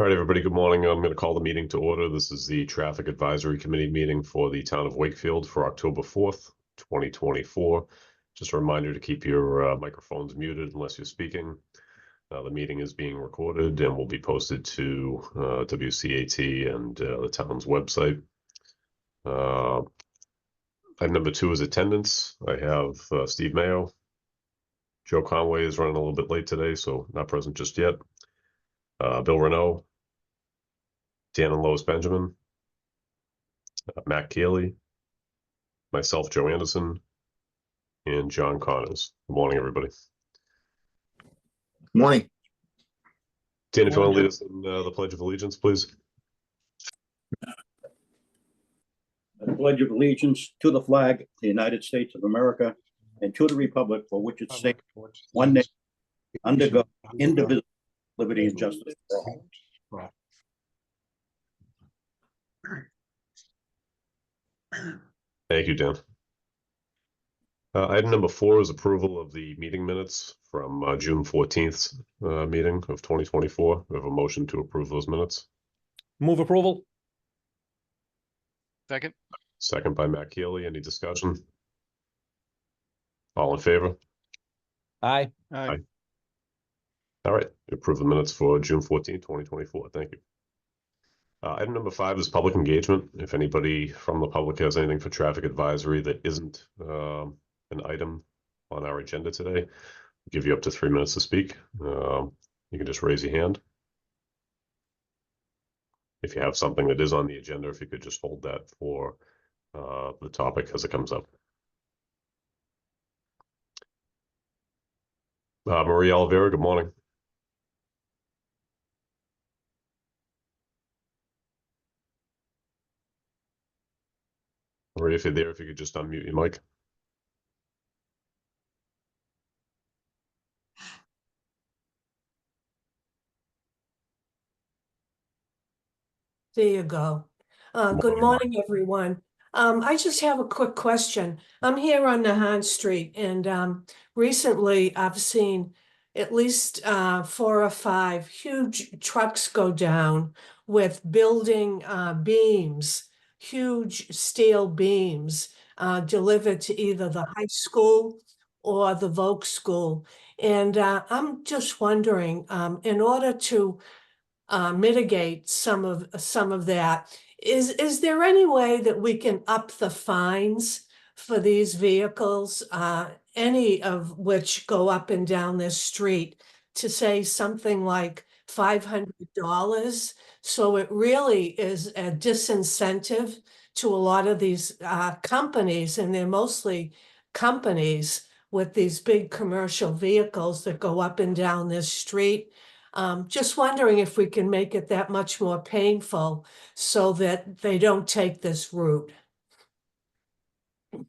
All right, everybody, good morning. I'm going to call the meeting to order. This is the Traffic Advisory Committee meeting for the town of Wakefield for October 4th, 2024. Just a reminder to keep your microphones muted unless you're speaking. The meeting is being recorded and will be posted to WCAT and the town's website. Item number 2 is attendance. I have Steve Mayo. Joe Conway is running a little bit late today, so not present just yet. Bill Renault, Dan and Lois Benjamin, Matt Keeley, myself, Joe Anderson, and John Connors. Good morning, everybody. Morning. Dan, if you want to lead us in the Pledge of Allegiance, please. I pledge of allegiance to the flag of the United States of America and to the republic for which it stands, one nation, under God, indivisible, liberty and justice for all. Thank you, Dan. Item number 4 is approval of the meeting minutes from June 14th meeting of 2024. We have a motion to approve those minutes. Move approval. Second. Second by Matt Keeley. Any discussion? All in favor? Aye. Aye. All right, approve the minutes for June 14th, 2024. Thank you. Item number 5 is public engagement. If anybody from the public has anything for traffic advisory that isn't an item on our agenda today, I'll give you up to 3 minutes to speak. You can just raise your hand. If you have something that is on the agenda, if you could just hold that for the topic as it comes up. Maria Oliveira, good morning. Maria, if you're there, if you could just unmute your mic. There you go. Good morning, everyone. I just have a quick question. I'm here on Nahan Street, and recently I've seen at least 4 or 5 huge trucks go down with building beams, huge steel beams delivered to either the high school or the Voc school. And I'm just wondering, in order to mitigate some of that, is there any way that we can up the fines for these vehicles, any of which go up and down this street, to say something like $500? So it really is a disincentive to a lot of these companies, and they're mostly companies with these big commercial vehicles that go up and down this street. Just wondering if we can make it that much more painful so that they don't take this route. I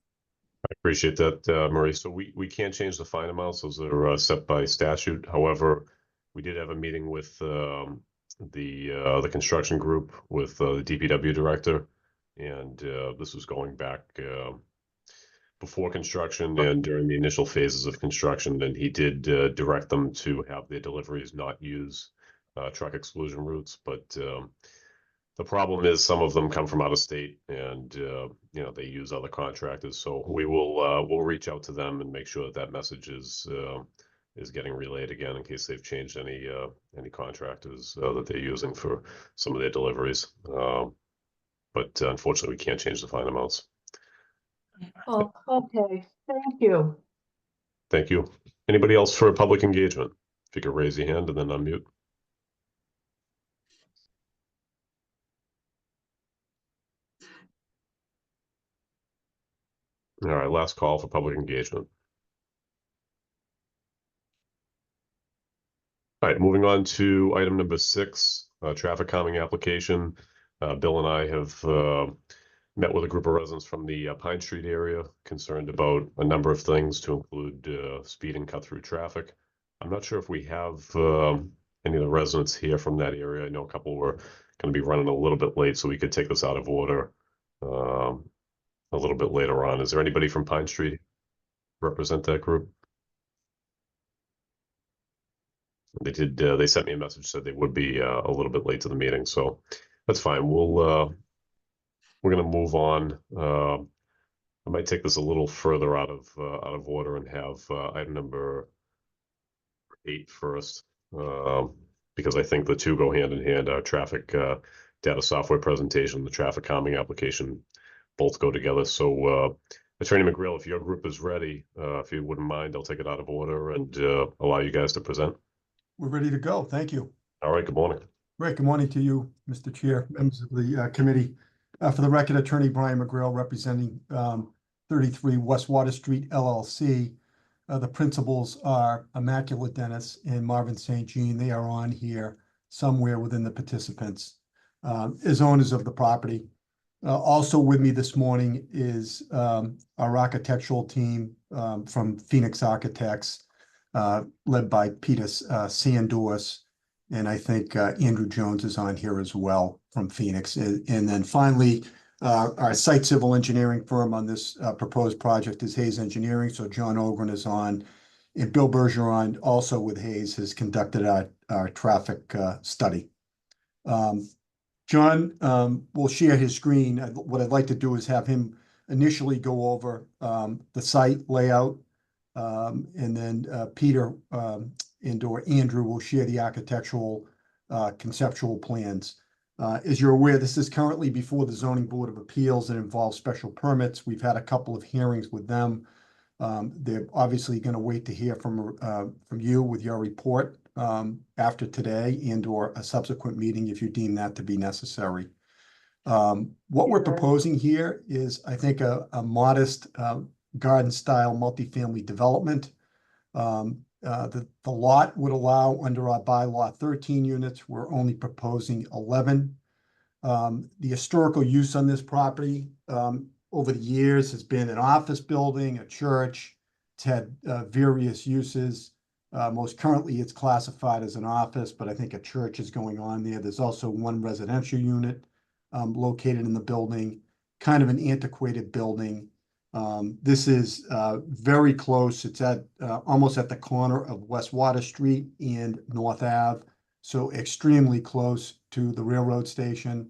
appreciate that, Marie. So we can't change the fine amounts. Those are set by statute. However, we did have a meeting with the construction group with the DPW director, and this was going back before construction and during the initial phases of construction, and he did direct them to have their deliveries not use truck exclusion routes. But the problem is some of them come from out of state, and they use other contractors. So we will we'll reach out to them and make sure that that message is getting relayed again in case they've changed any contractors that they're using for some of their deliveries. But unfortunately, we can't change the fine amounts. Oh, okay. Thank you. Thank you. Anybody else for public engagement? If you could raise your hand and then unmute. All right, last call for public engagement. All right, moving on to item number 6, traffic calming application. Bill and I have met with a group of residents from the Pine Street area concerned about a number of things, to include speed and cut through traffic. I'm not sure if we have any of the residents here from that area. I know a couple were going to be running a little bit late, so we could take this out of order a little bit later on. Is there anybody from Pine Street represent that group? They did, they sent me a message, said they would be a little bit late to the meeting, so that's fine. We're gonna move on. I might take this a little further out of order and have item number 8 first, because I think the two go hand in hand. Our traffic data software presentation, the traffic calming application, both go together. So, Attorney McGrill, if your group is ready, if you wouldn't mind, I'll take it out of order and allow you guys to present. We're ready to go. Thank you. All right, good morning. Great. Good morning to you, Mr. Chair, members of the committee. For the record, Attorney Brian McGrail, representing 33 West Water Street LLC. The principals are Immaculate Dennis and Marvin St. Jean. They are on here somewhere within the participants as owners of the property. Also with me this morning is our architectural team from Phoenix Architects, led by Peter Sandors. And I think Andrew Jones is on here as well from Phoenix. And then finally, our site civil engineering firm on this proposed project is Hayes Engineering. So John Ogren is on, and Bill Bergeron, also with Hayes, has conducted our traffic study. John will share his screen. What I'd like to do is have him initially go over the site layout, and then Peter and/or Andrew will share the architectural conceptual plans. As you're aware, this is currently before the Zoning Board of Appeals and involves special permits. We've had a couple of hearings with them. They're obviously going to wait to hear from you with your report after today and/or a subsequent meeting if you deem that to be necessary. What we're proposing here is, I think, a modest garden-style multifamily development. The lot would allow, under our bylaw, 13 units. We're only proposing 11. The historical use on this property over the years has been an office building, a church. It's had various uses. Most currently, it's classified as an office, but I think a church is going on there. There's also one residential unit located in the building, kind of an antiquated building. This is very close. It's at almost at the corner of West Water Street and North Ave, so extremely close to the railroad station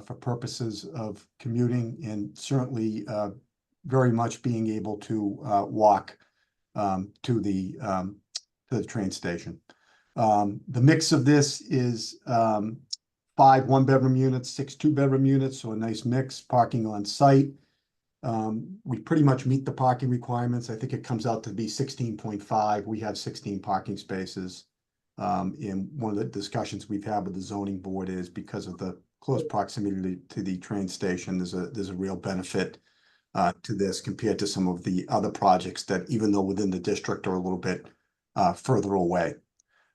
for purposes of commuting, and certainly very much being able to walk to the train station. The mix of this is 5 one-bedroom units, 6 two-bedroom units, so a nice mix. Parking on site. We pretty much meet the parking requirements. I think it comes out to be 16.5. We have 16 parking spaces. And one of the discussions we've had with the zoning board is, because of the close proximity to the train station, there's a real benefit to this compared to some of the other projects that, even though within the district, are a little bit further away.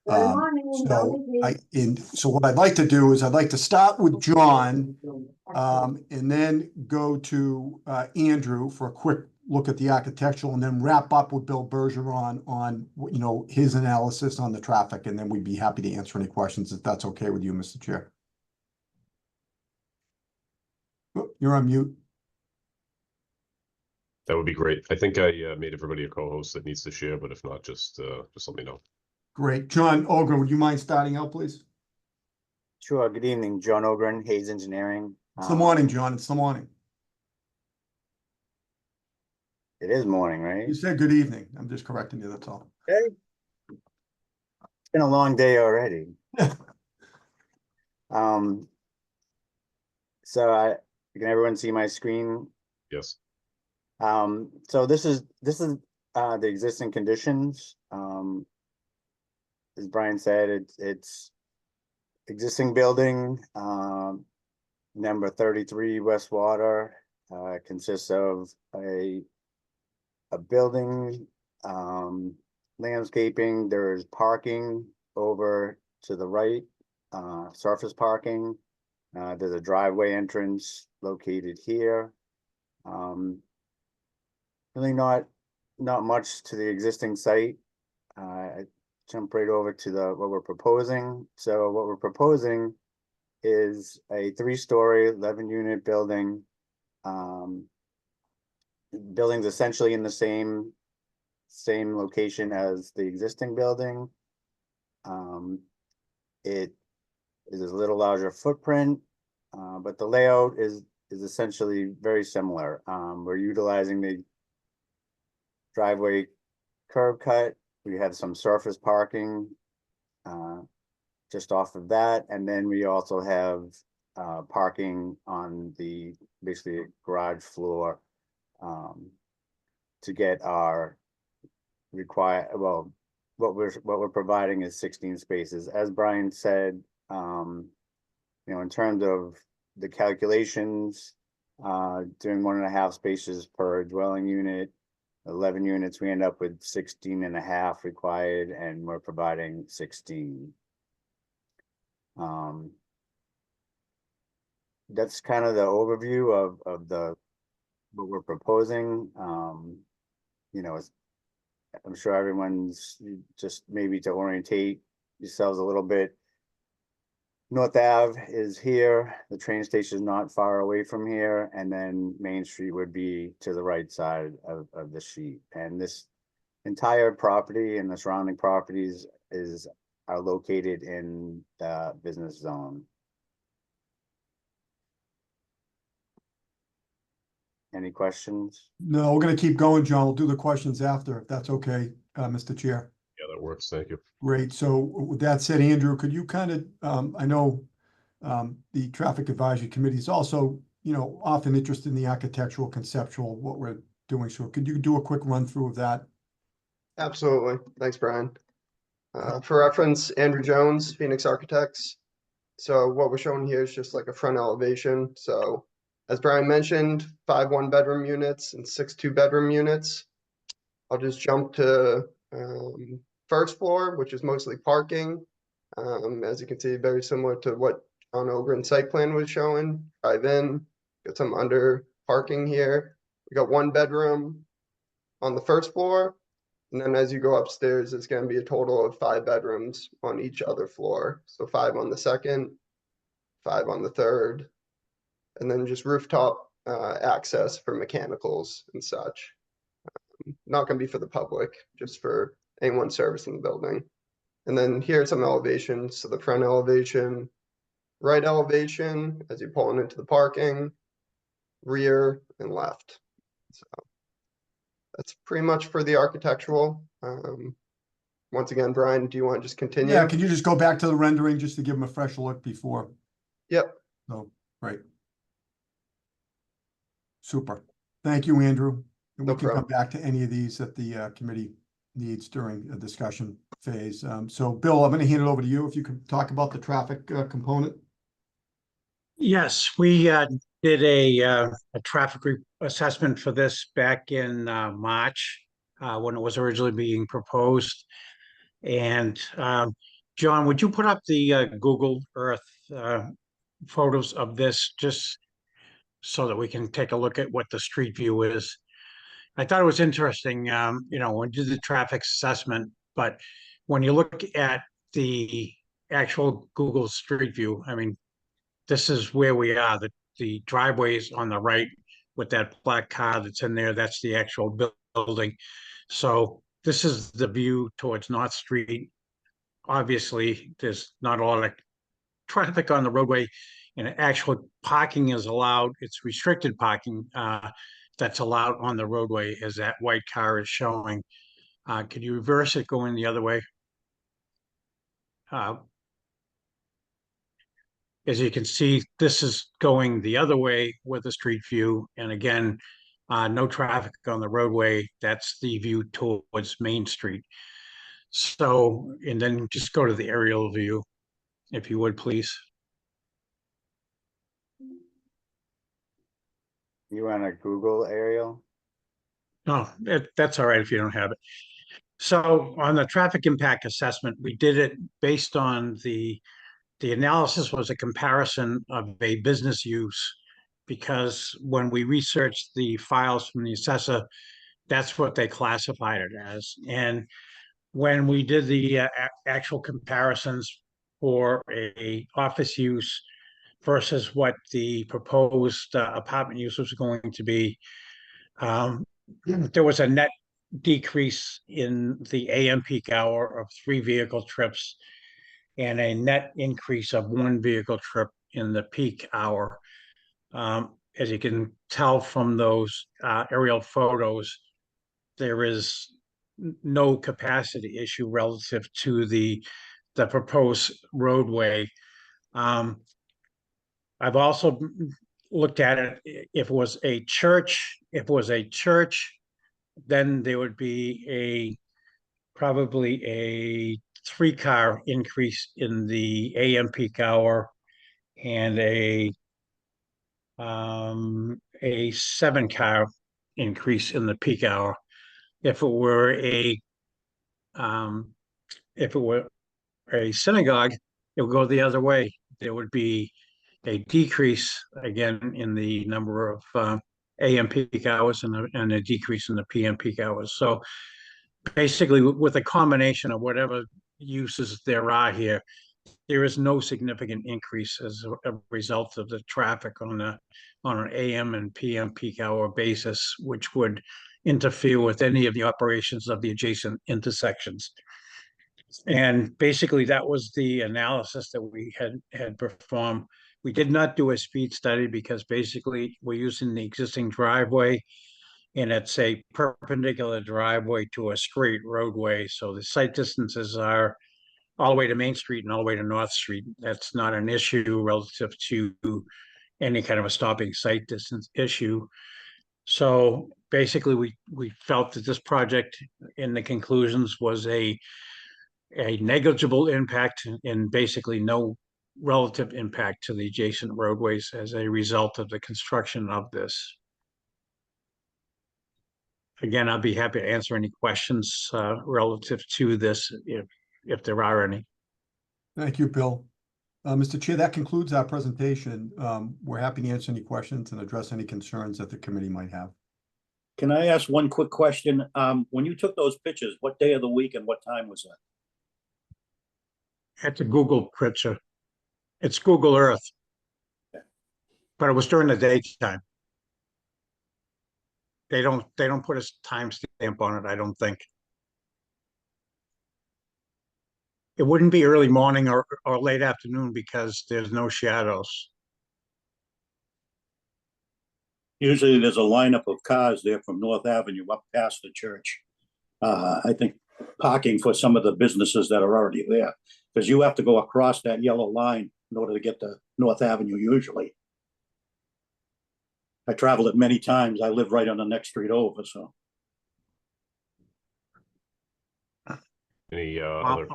So what I'd like to do is I'd like to start with John, and then go to Andrew for a quick look at the architectural, and then wrap up with Bill Bergeron on his analysis on the traffic, and then we'd be happy to answer any questions if that's okay with you, Mr. Chair. Oh, you're on mute. That would be great. I think I made everybody a co-host that needs to share, but if not, just let me know. Great. John Ogren, would you mind starting out, please? Sure. Good evening, John Ogren, Hayes Engineering. It's the morning, John. It's the morning. It is morning, right? You said good evening. I'm just correcting you, that's all. Okay. It's been a long day already. So can everyone see my screen? Yes. So this is the existing conditions. As Brian said, it's existing building, number 33 West Water, consists of a building, landscaping. There's parking over to the right, surface parking. There's a driveway entrance located here. Really not much to the existing site. I jump right over to what we're proposing. So what we're proposing is a 3-story, 11-unit building. Building's essentially in the same location as the existing building. It is a little larger footprint, but the layout is essentially very similar. We're utilizing the driveway curb cut. We have some surface parking just off of that, and then we also have parking on the basically garage floor to get our what we're providing is 16 spaces. As Brian said, you know, in terms of the calculations, doing 1.5 spaces per dwelling unit, 11 units, we end up with 16.5 required, and we're providing 16. That's kind of the overview of what we're proposing. You know, I'm sure everyone's just maybe to orientate yourselves a little bit. North Ave is here, the train station is not far away from here, and then Main Street would be to the right side of the sheet. And this entire property and the surrounding properties are located in the business zone. Any questions? No, we're gonna keep going, John. We'll do the questions after, if that's okay, Mr. Chair. Yeah, that works. Thank you. Great. So with that said, Andrew, could you kind of, I know the Traffic Advisory Committee is also, you know, often interested in the architectural, conceptual, what we're doing. So could you do a quick run through of that? Absolutely. Thanks, Brian. For reference, Andrew Jones, Phoenix Architects. So what we're showing here is just like a front elevation. So as Brian mentioned, 5 1-bedroom units and 6 2-bedroom units. I'll just jump to first floor, which is mostly parking. As you can see, very similar to what John Ogren's site plan was showing. Drive in, got some under parking here. We got 1 bedroom on the first floor. And then as you go upstairs, it's going to be a total of 5 bedrooms on each other floor. So 5 on the second, 5 on the third, and then just rooftop access for mechanicals and such. Not going to be for the public, just for anyone servicing the building. And then here's some elevations. So the front elevation, right elevation as you're pulling into the parking, rear and left. So that's pretty much for the architectural. Once again, Brian, do you want to just continue? Yeah, can you just go back to the rendering just to give them a fresh look before? Yep. So, right. Super. Thank you, Andrew. And we No can come problem. back to any of these that the committee needs during the discussion phase. So Bill, I'm going to hand it over to you if you could talk about the traffic component. Yes, we did a traffic assessment for this back in March when it was originally being proposed. And John, would you put up the Google Earth photos of this just so that we can take a look at what the street view is? I thought it was interesting, you know, when you do the traffic assessment, but when you look at the actual Google Street View, I mean, this is where we are. The driveway's on the right with that black car that's in there. That's the actual building. So this is the view towards North Street. Obviously, there's not a lot of traffic on the roadway, and actual parking is allowed. It's restricted parking that's allowed on the roadway, as that white car is showing. Could you reverse it going the other way? As you can see, this is going the other way with the street view. And again, no traffic on the roadway. That's the view towards Main Street. So, and then just go to the aerial view, if you would, please. You want a Google aerial? No, that's all right if you don't have it. So on the traffic impact assessment, we did it based on the analysis was a comparison of a business use, because when we researched the files from the assessor, that's what they classified it as. And when we did the actual comparisons for a office use versus what the proposed apartment use was going to be, there was a net decrease in the AM peak hour of 3 vehicle trips and a net increase of 1 vehicle trip in the peak hour. As you can tell from those aerial photos, there is no capacity issue relative to the proposed roadway. I've also looked at it, if it was a church, then there would be probably a 3-car increase in the AM peak hour and a 7-car increase in the peak hour. If it were a synagogue, it would go the other way. There would be a decrease again in the number of AM peak hours and a decrease in the PM peak hours. So basically, with a combination of whatever uses there are here, there is no significant increase as a result of the traffic on an AM and PM peak hour basis, which would interfere with any of the operations of the adjacent intersections. And basically, that was the analysis that we had performed. We did not do a speed study because basically we're using the existing driveway, and it's a perpendicular driveway to a straight roadway. So the site distances are all the way to Main Street and all the way to North Street. That's not an issue relative to any kind of a stopping site distance issue. So basically, we felt that this project in the conclusions was a negligible impact and basically no relative impact to the adjacent roadways as a result of the construction of this. Again, I'll be happy to answer any questions relative to this if there are any. Thank you, Bill. Mr. Chair, that concludes our presentation. We're happy to answer any questions and address any concerns that the committee might have. Can I ask one quick question? When you took those pictures, what day of the week and what time was that? It's a Google picture. It's Google Earth. But it was during the daytime. They don't put a timestamp on it, I don't think. It wouldn't be early morning or late afternoon because there's no shadows. Usually there's a lineup of cars there from North Avenue up past the church. I think parking for some of the businesses that are already there, because you have to go across that yellow line in order to get to North Avenue usually. I traveled it many times. I live right on the next street over, so. Any other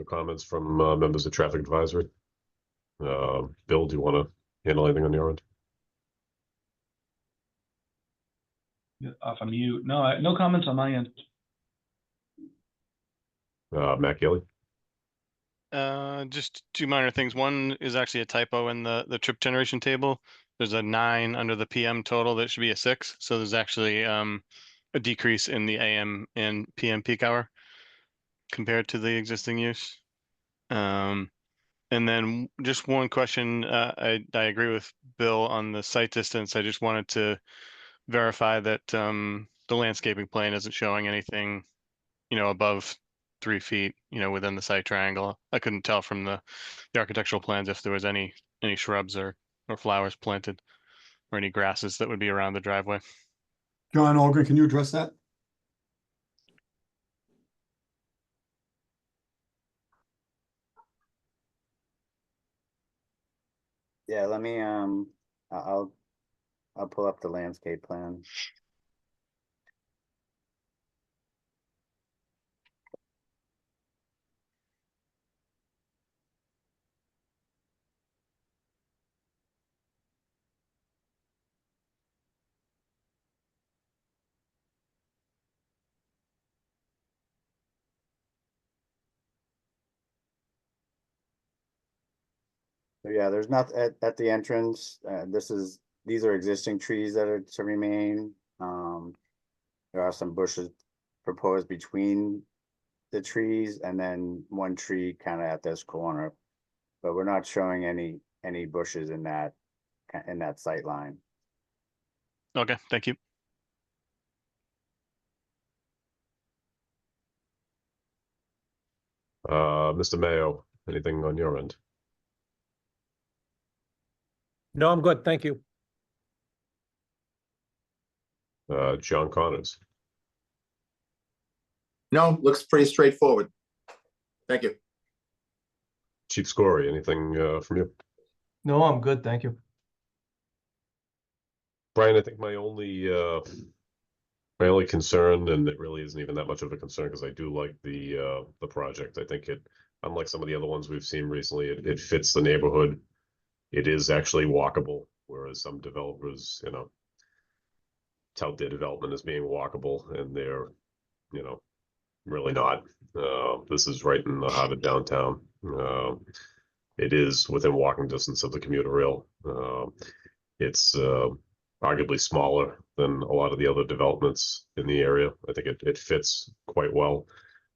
comments from members of traffic advisory? Bill, do you want to handle anything on your end? Off of mute. No, no comments on my end. Matt Gilly? Just 2 minor things. One is actually a typo in the trip generation table. There's a 9 under the PM total. That should be a 6. So there's actually a decrease in the AM and PM peak hour compared to the existing use. And then just one question. I agree with Bill on the site distance. I just wanted to verify that the landscaping plan isn't showing anything, above 3 feet, within the site triangle. I couldn't tell from the architectural plans if there was any shrubs or flowers planted or any grasses that would be around the driveway. John Olgren, can you address that? Yeah, let me, I'll pull up the landscape plan. So yeah, there's not at the entrance. These are existing trees that are to remain. There are some bushes proposed between the trees and then one tree kind of at this corner. But we're not showing any bushes in that sight line. Okay, thank you. Mr. Mayo, anything on your end? No, I'm good. Thank you. John Connors. No, looks pretty straightforward. Thank you. Chief Scory, anything from you? No, I'm good, thank you. Brian, I think my only concern, and it really isn't even that much of a concern because I do like the project. I think it, unlike some of the other ones we've seen recently, it fits the neighborhood. It is actually walkable, whereas some developers, you know, tout their development as being walkable, and they're, you know, really not. This is right in the heart of downtown. It is within walking distance of the commuter rail. It's arguably smaller than a lot of the other developments in the area. I think it fits quite well.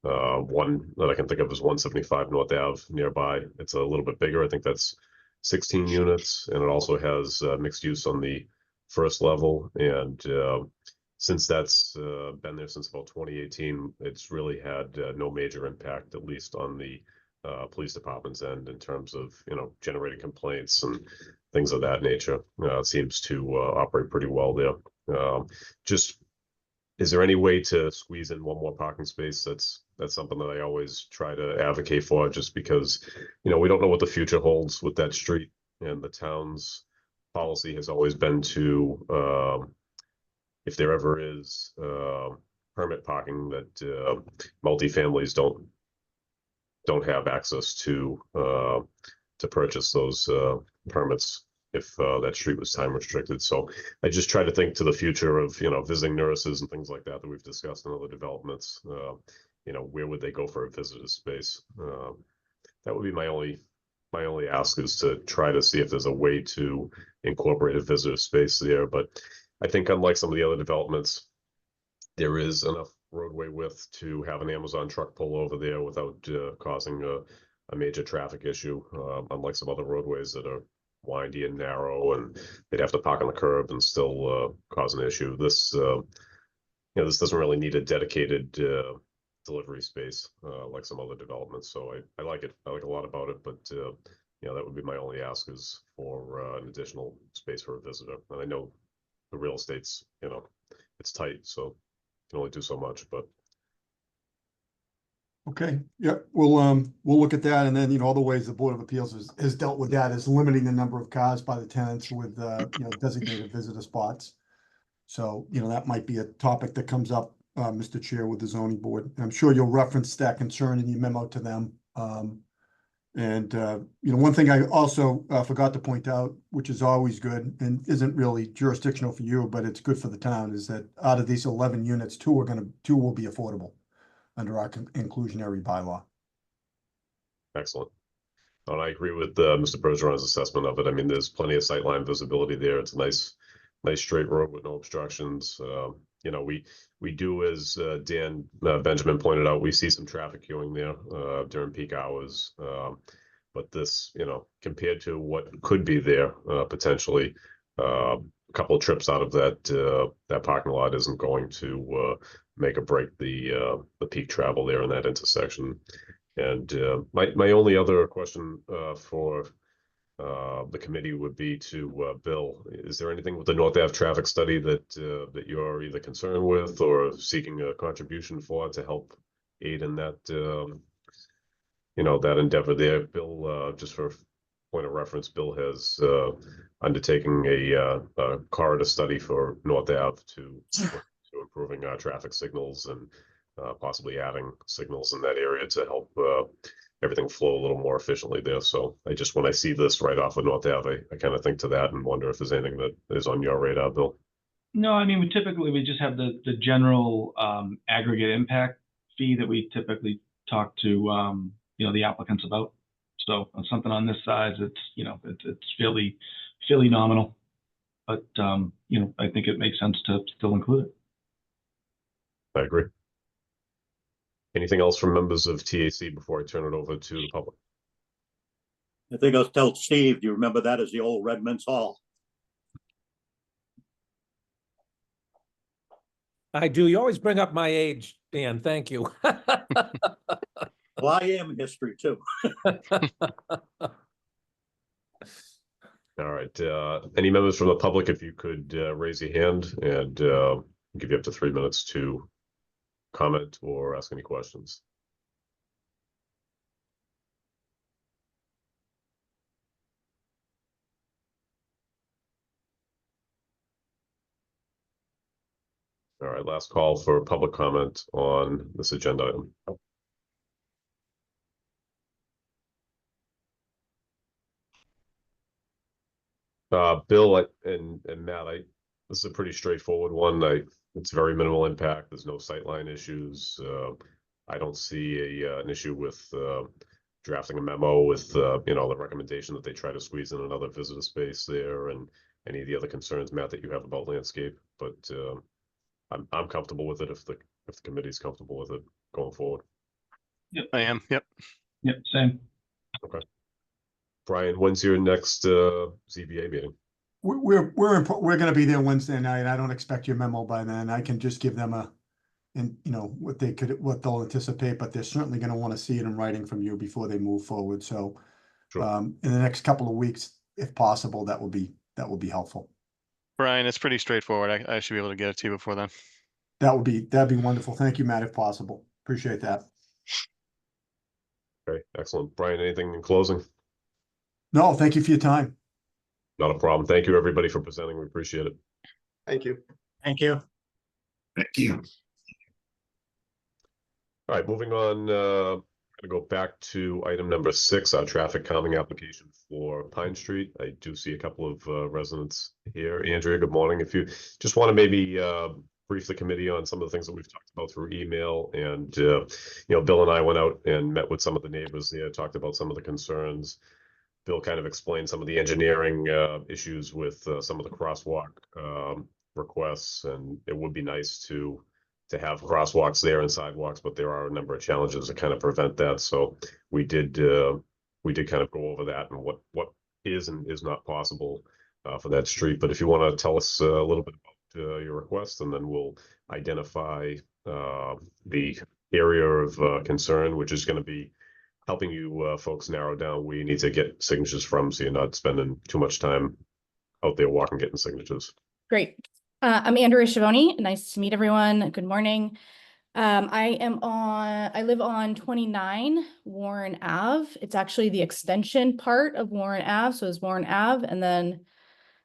One that I can think of is 175 North Ave nearby. It's a little bit bigger. I think that's 16 units, and it also has mixed use on the first level. And since that's been there since about 2018, it's really had no major impact, at least on the police department's end, in terms of, you know, generating complaints and things of that nature. It seems to operate pretty well there. Just, is there any way to squeeze in one more parking space? That's something that I always try to advocate for, just because, you know, we don't know what the future holds with that street, and the town's policy has always been to, if there ever is permit parking, that multifamilies don't have access to purchase those permits if that street was time restricted. So I just try to think to the future of, you know, visiting nurses and things like that that we've discussed in other developments. You know, where would they go for a visitor space? That would be my only ask, is to try to see if there's a way to incorporate a visitor space there. But I think, unlike some of the other developments, there is enough roadway width to have an Amazon truck pull over there without causing a major traffic issue, unlike some other roadways that are windy and narrow, and they'd have to park on the curb and still cause an issue. This, you know, this doesn't really need a dedicated delivery space like some other developments. So I like it. I like a lot about it, but you know, that would be my only ask, is for an additional space for a visitor. And I know the real estate's, you know, it's tight, so can only do so much. But Okay, yeah, we'll look at that, and then, you know, all the ways the Board of Appeals has dealt with that is limiting the number of cars by the tenants with, you know, designated visitor spots. So, you know, that might be a topic that comes up, Mr. Chair, with the zoning board. I'm sure you'll reference that concern in your memo to them. You know, one thing I also forgot to point out, which is always good and isn't really jurisdictional for you, but it's good for the town, is that out of these 11 units, two will be affordable under our inclusionary bylaw. excellent. And I agree with Mr. Bergeron's assessment of it. I mean, there's plenty of sightline visibility there. It's a nice straight road with no obstructions. You know, we do, as Dan Benjamin pointed out, we see some traffic queuing there during peak hours. But this, you know, compared to what could be there potentially, a couple of trips out of that parking lot isn't going to make or break the peak travel there in that intersection. And my only other question for the committee would be to Bill. Is there anything with the North Ave traffic study that you're either concerned with or seeking a contribution for to help aid in that, you know, that endeavor there? Bill, just for point of reference, Bill has undertaken a corridor study for North Ave to improving our traffic signals and possibly adding signals in that area to help everything flow a little more efficiently there. So I just, when I see this right off of North Ave, I kind of think to that and wonder if there's anything that is on your radar, Bill. No, I mean, we just have the general aggregate impact fee that we typically talk to you know, the applicants about. So on something on this size, it's, you know, it's fairly nominal, but you know, I think it makes sense to still include it. I agree. Anything else from members of TAC before I turn it over to the public? I think I'll tell Steve, do you remember that as the old Redmond's Hall? I do. You always bring up my age, Dan. Thank you. Well, I am history too. All right, any members from the public, if you could raise your hand and give you up to 3 minutes to comment or ask any questions. All right, last call for public comment on this agenda item. Bill and Matt, this is a pretty straightforward one. It's very minimal impact. There's no sightline issues. I don't see an issue with drafting a memo with the recommendation that they try to squeeze in another visitor space there and any of the other concerns, Matt, that you have about landscape. But I'm comfortable with it if the committee's comfortable with it going forward. Yep. I am. Yep. Yep, same. Okay. Brian, when's your next ZBA meeting? We're going to be there Wednesday night. I don't expect your memo by then. I can just give them what they'll anticipate, but they're certainly going to want to see it in writing from you before they move forward. So, Sure. In the next couple of weeks, if possible, that would be helpful. Brian, it's pretty straightforward. I should be able to get it to you before then. That'd be wonderful. Thank you, Matt, if possible. Appreciate that. Okay, excellent. Brian, anything in closing? No, thank you for your time. Not a problem. Thank you, everybody, for presenting. We appreciate it. Thank you. Thank you. Thank you. All right, moving on, going to go back to item number 6, our traffic calming application for Pine Street. I do see a couple of residents here. Andrea, good morning. If you just want to maybe brief the committee on some of the things that we've talked about through email, and Bill and I went out and met with some of the neighbors there, talked about some of the concerns. Bill kind of explained some of the engineering issues with some of the crosswalk requests, and it would be nice to have crosswalks there and sidewalks, but there are a number of challenges that kind of prevent that. So we did kind of go over that and what is and is not possible for that street. But if you want to tell us a little bit about your request, and then we'll identify the area of concern, which is going to be helping you folks narrow down where you need to get signatures from, so you're not spending too much time out there walking, getting signatures. Great. I'm Andrea Schiavone. Nice to meet everyone. Good morning. I live on 29 Warren Ave. It's actually the extension part of Warren Ave. So it's Warren Ave. And then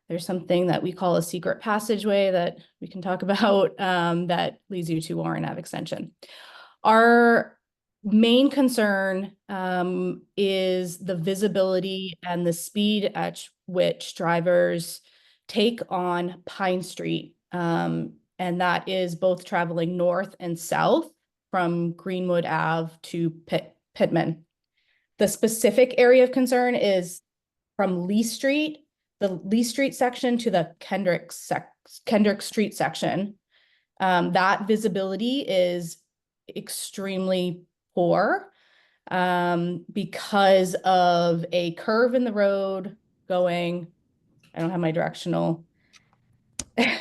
there's something that we call a secret passageway that we can talk about that leads you to Warren Ave extension. Our main concern is the visibility and the speed at which drivers take on Pine Street. And that is both traveling north and south from Greenwood Ave to Pittman. The specific area of concern is from Lee Street, the Lee Street section to the Kendrick Street section. That visibility is extremely poor because of a curve in the road going, I don't have my directional, I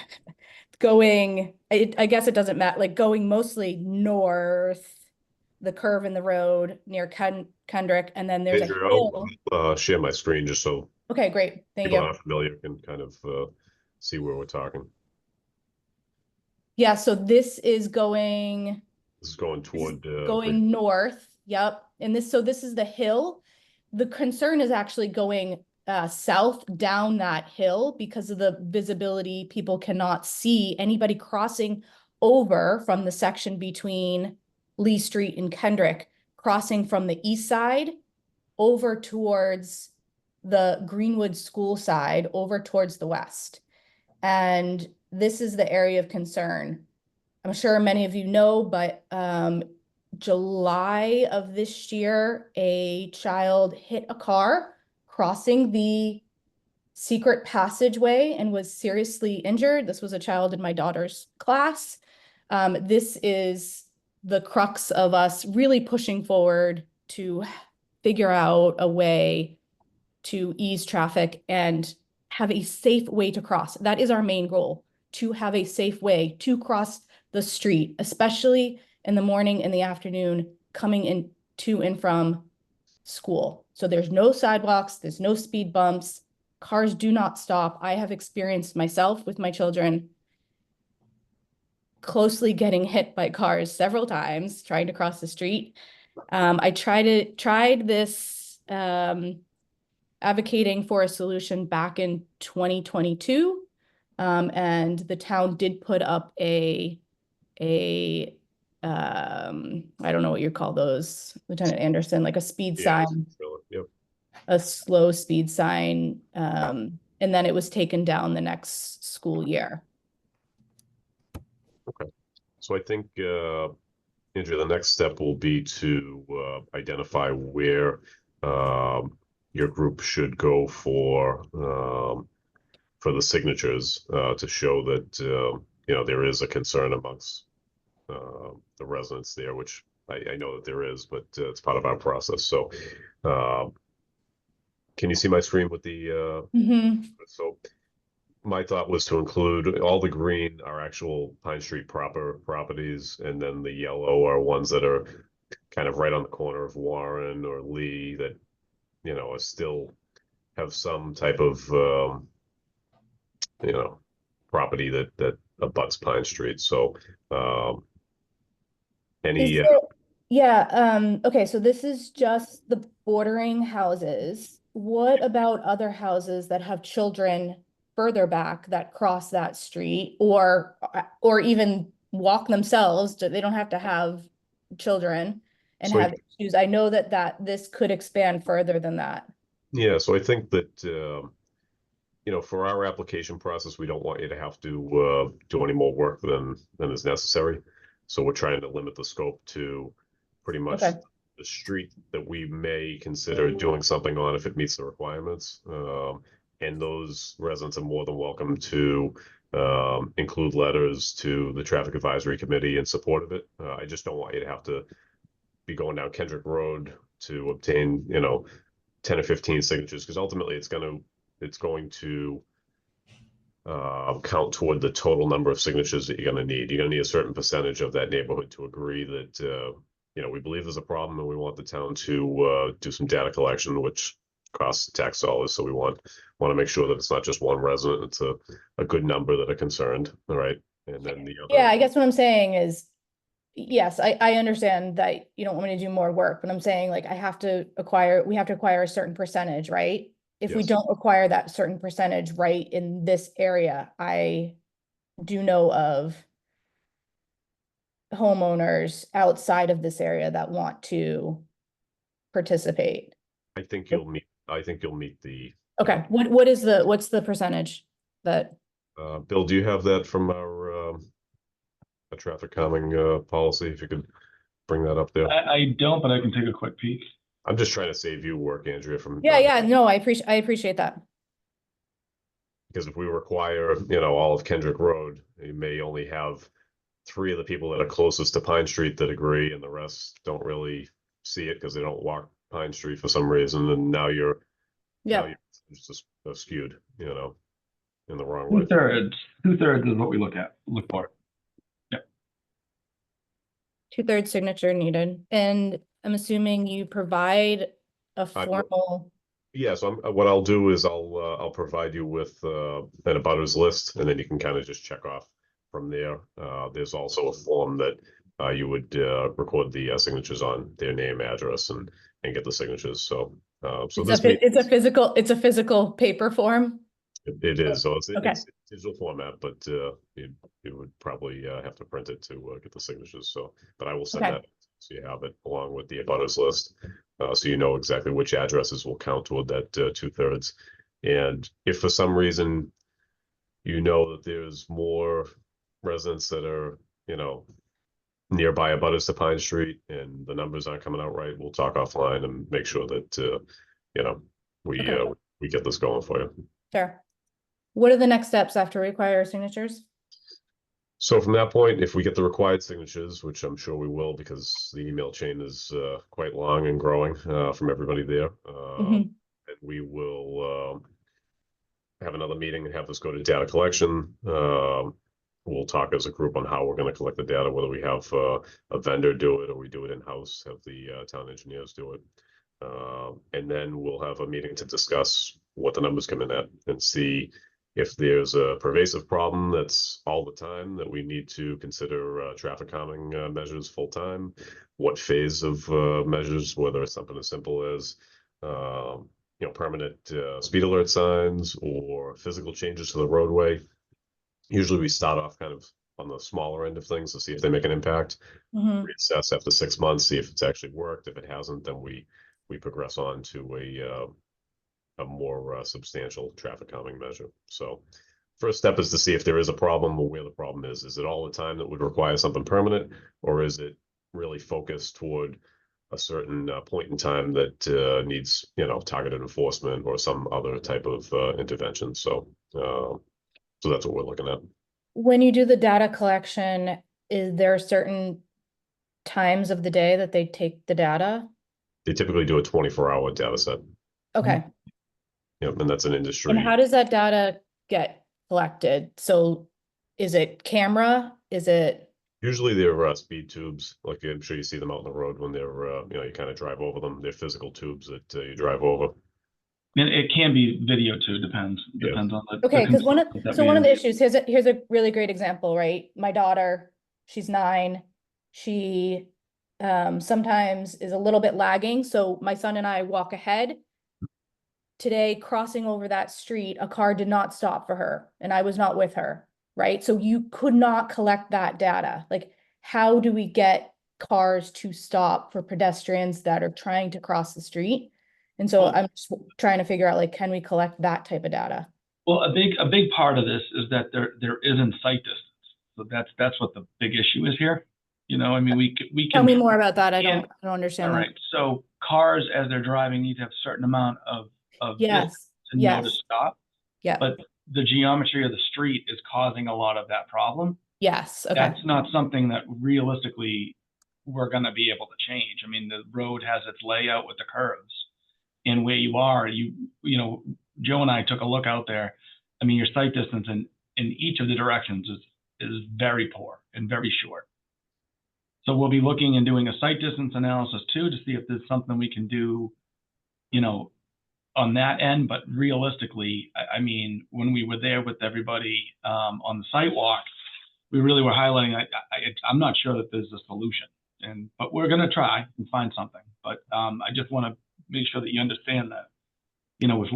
guess it doesn't matter, like going mostly north, the curve in the road near Kendrick, and then there's Andrea, a hill. I'll share my screen just so Okay, great. Thank people you. that are familiar can kind of see where we're talking. Yeah, so this is going toward going north. Yep. And this is the hill. The concern is actually going south down that hill because of the visibility. People cannot see anybody crossing over from the section between Lee Street and Kendrick, crossing from the east side over towards the Greenwood School side, over towards the west. And this is the area of concern. I'm sure many of you know, but July of this year, a child hit a car crossing the secret passageway and was seriously injured. This was a child in my daughter's class. This is the crux of us really pushing forward to figure out a way to ease traffic and have a safe way to cross. That is our main goal, to have a safe way to cross the street, especially in the morning and the afternoon, coming in to and from school. So there's no sidewalks, there's no speed bumps, cars do not stop. I have experienced myself with my children closely getting hit by cars several times trying to cross the street. I tried this advocating for a solution back in 2022. And the town did put up I don't know what you call those, Lieutenant Anderson, like a speed Yeah, sign, yep. a slow speed sign. And then it was taken down the next school year. So I think, Andrea, the next step will be to identify where your group should go for the signatures to show that you know, there is a concern amongst the residents there, which I know that there is, but it's part of our process. So can you see my screen with the so my thought was to include all the green are actual Pine Street proper properties, and then the yellow are ones that are kind of right on the corner of Warren or Lee that, you know, are still have some type of you know, property that abuts Pine Street. So any okay, so this is just the bordering houses. What about other houses that have children further back that cross that street or even walk themselves? They don't have to have children and So I- have issues. I know that this could expand further than that. Yeah, so I think that you know, for our application process, we don't want you to have to do any more work than is necessary. So we're trying to limit the scope to pretty much Okay. the street that we may consider doing something on if it meets the requirements. And those residents are more than welcome to include letters to the Traffic Advisory Committee in support of it. I just don't want you to have to be going down Kendrick Road to obtain, you know, 10 or 15 signatures, because ultimately it's going to count toward the total number of signatures that you're going to need. You're going to need a certain percentage of that neighborhood to agree that you know, we believe there's a problem and we want the town to do some data collection, which costs tax dollars. So we want to make sure that it's not just one resident; it's a good number that are concerned. All right, and then the other. Yeah, I guess what I'm saying is, yes, I understand that you don't want me to do more work, but I'm saying like we have to acquire a certain percentage, right? If we Yes. don't acquire that certain percentage right in this area, I do know of homeowners outside of this area that want to participate. I think you'll meet the. Okay, what's the percentage that? Bill, do you have that from our a traffic calming policy? If you could bring that up there. I don't, but I can take a quick peek. I'm just trying to save you work, Andrea, from. Yeah, no, I appreciate that. Because if we require, you know, all of Kendrick Road, you may only have 3 of the people that are closest to Pine Street that agree, and the rest don't really see it because they don't walk Pine Street for some reason, and now you're just skewed, you know, in the wrong way. 2/3 is what we look for. Yep. 2/3 signature needed, and I'm assuming you provide a formal. Yeah, so what I'll do is I'll provide you with an abutters list, and then you can kind of just check off from there. There's also a form that you would record the signatures on, their name, address, and get the signatures. So It's a physical paper form. it is. So it's Okay. it's digital format, but you would probably have to print it to get the signatures. So, but I will send Okay. that so you have it along with the abutters list, so you know exactly which addresses will count toward that 2/3. And if for some reason you know that there's more residents that are, you know, nearby abutters to Pine Street and the numbers aren't coming out right, we'll talk offline and make sure that you know, we get this going for you. Sure. What are the next steps after we acquire signatures? So from that point, if we get the required signatures, which I'm sure we will, because the email chain is quite long and growing from everybody there, and we will have another meeting and have this go to data collection. we'll talk as a group on how we're going to collect the data, whether we have a vendor do it or we do it in-house, have the town engineers do it. And then we'll have a meeting to discuss what the numbers come in at and see if there's a pervasive problem that's all the time that we need to consider traffic calming measures full time. What phase of measures, whether it's something as simple as permanent speed alert signs or physical changes to the roadway. Usually we start off kind of on the smaller end of things to see if they make an impact. Mhm. Reassess after 6 months, see if it's actually worked. If it hasn't, then we progress on to a more substantial traffic calming measure. So first step is to see if there is a problem or where the problem is. Is it all the time that would require something permanent, or is it really focused toward a certain point in time that needs, targeted enforcement or some other type of intervention? So that's what we're looking at. When you do the data collection, is there certain times of the day that they take the data? They typically do a 24-hour data set. Okay. Yep, and that's an industry. And how does that data get collected? So is it camera? Is it? Usually they're speed tubes, like I'm sure you see them out on the road when they're, you kind of drive over them. They're physical tubes that you drive over. And it can be video too, depends on the. Okay, because one of the issue. issues, here's a really great example, right? My daughter, she's 9. She sometimes is a little bit lagging. So my son and I walk ahead. Today, crossing over that street, a car did not stop for her and I was not with her, right? So you could not collect that data. Like, how do we get cars to stop for pedestrians that are trying to cross the street? And so I'm just trying to figure out, like, can we collect that type of data? Well, a big part of this is that there isn't sight distance. So that's what the big issue is here. I mean, we can Tell me more about that. I don't understand. All right. So cars, as they're driving, need to have a certain amount of distance to know to stop. Yeah. But the geometry of the street is causing a lot of that problem. Yes. Okay. That's not something that realistically we're going to be able to change. I mean, the road has its layout with the curves, and where you are, Joe and I took a look out there. I mean, your sight distance in each of the directions is very poor and very short. So we'll be looking and doing a sight distance analysis too to see if there's something we can do, on that end. But realistically, I mean, when we were there with everybody on the sidewalk, we really were highlighting. I'm not sure that there's a solution, but we're going to try and find something. But I just want to make sure that you understand that, if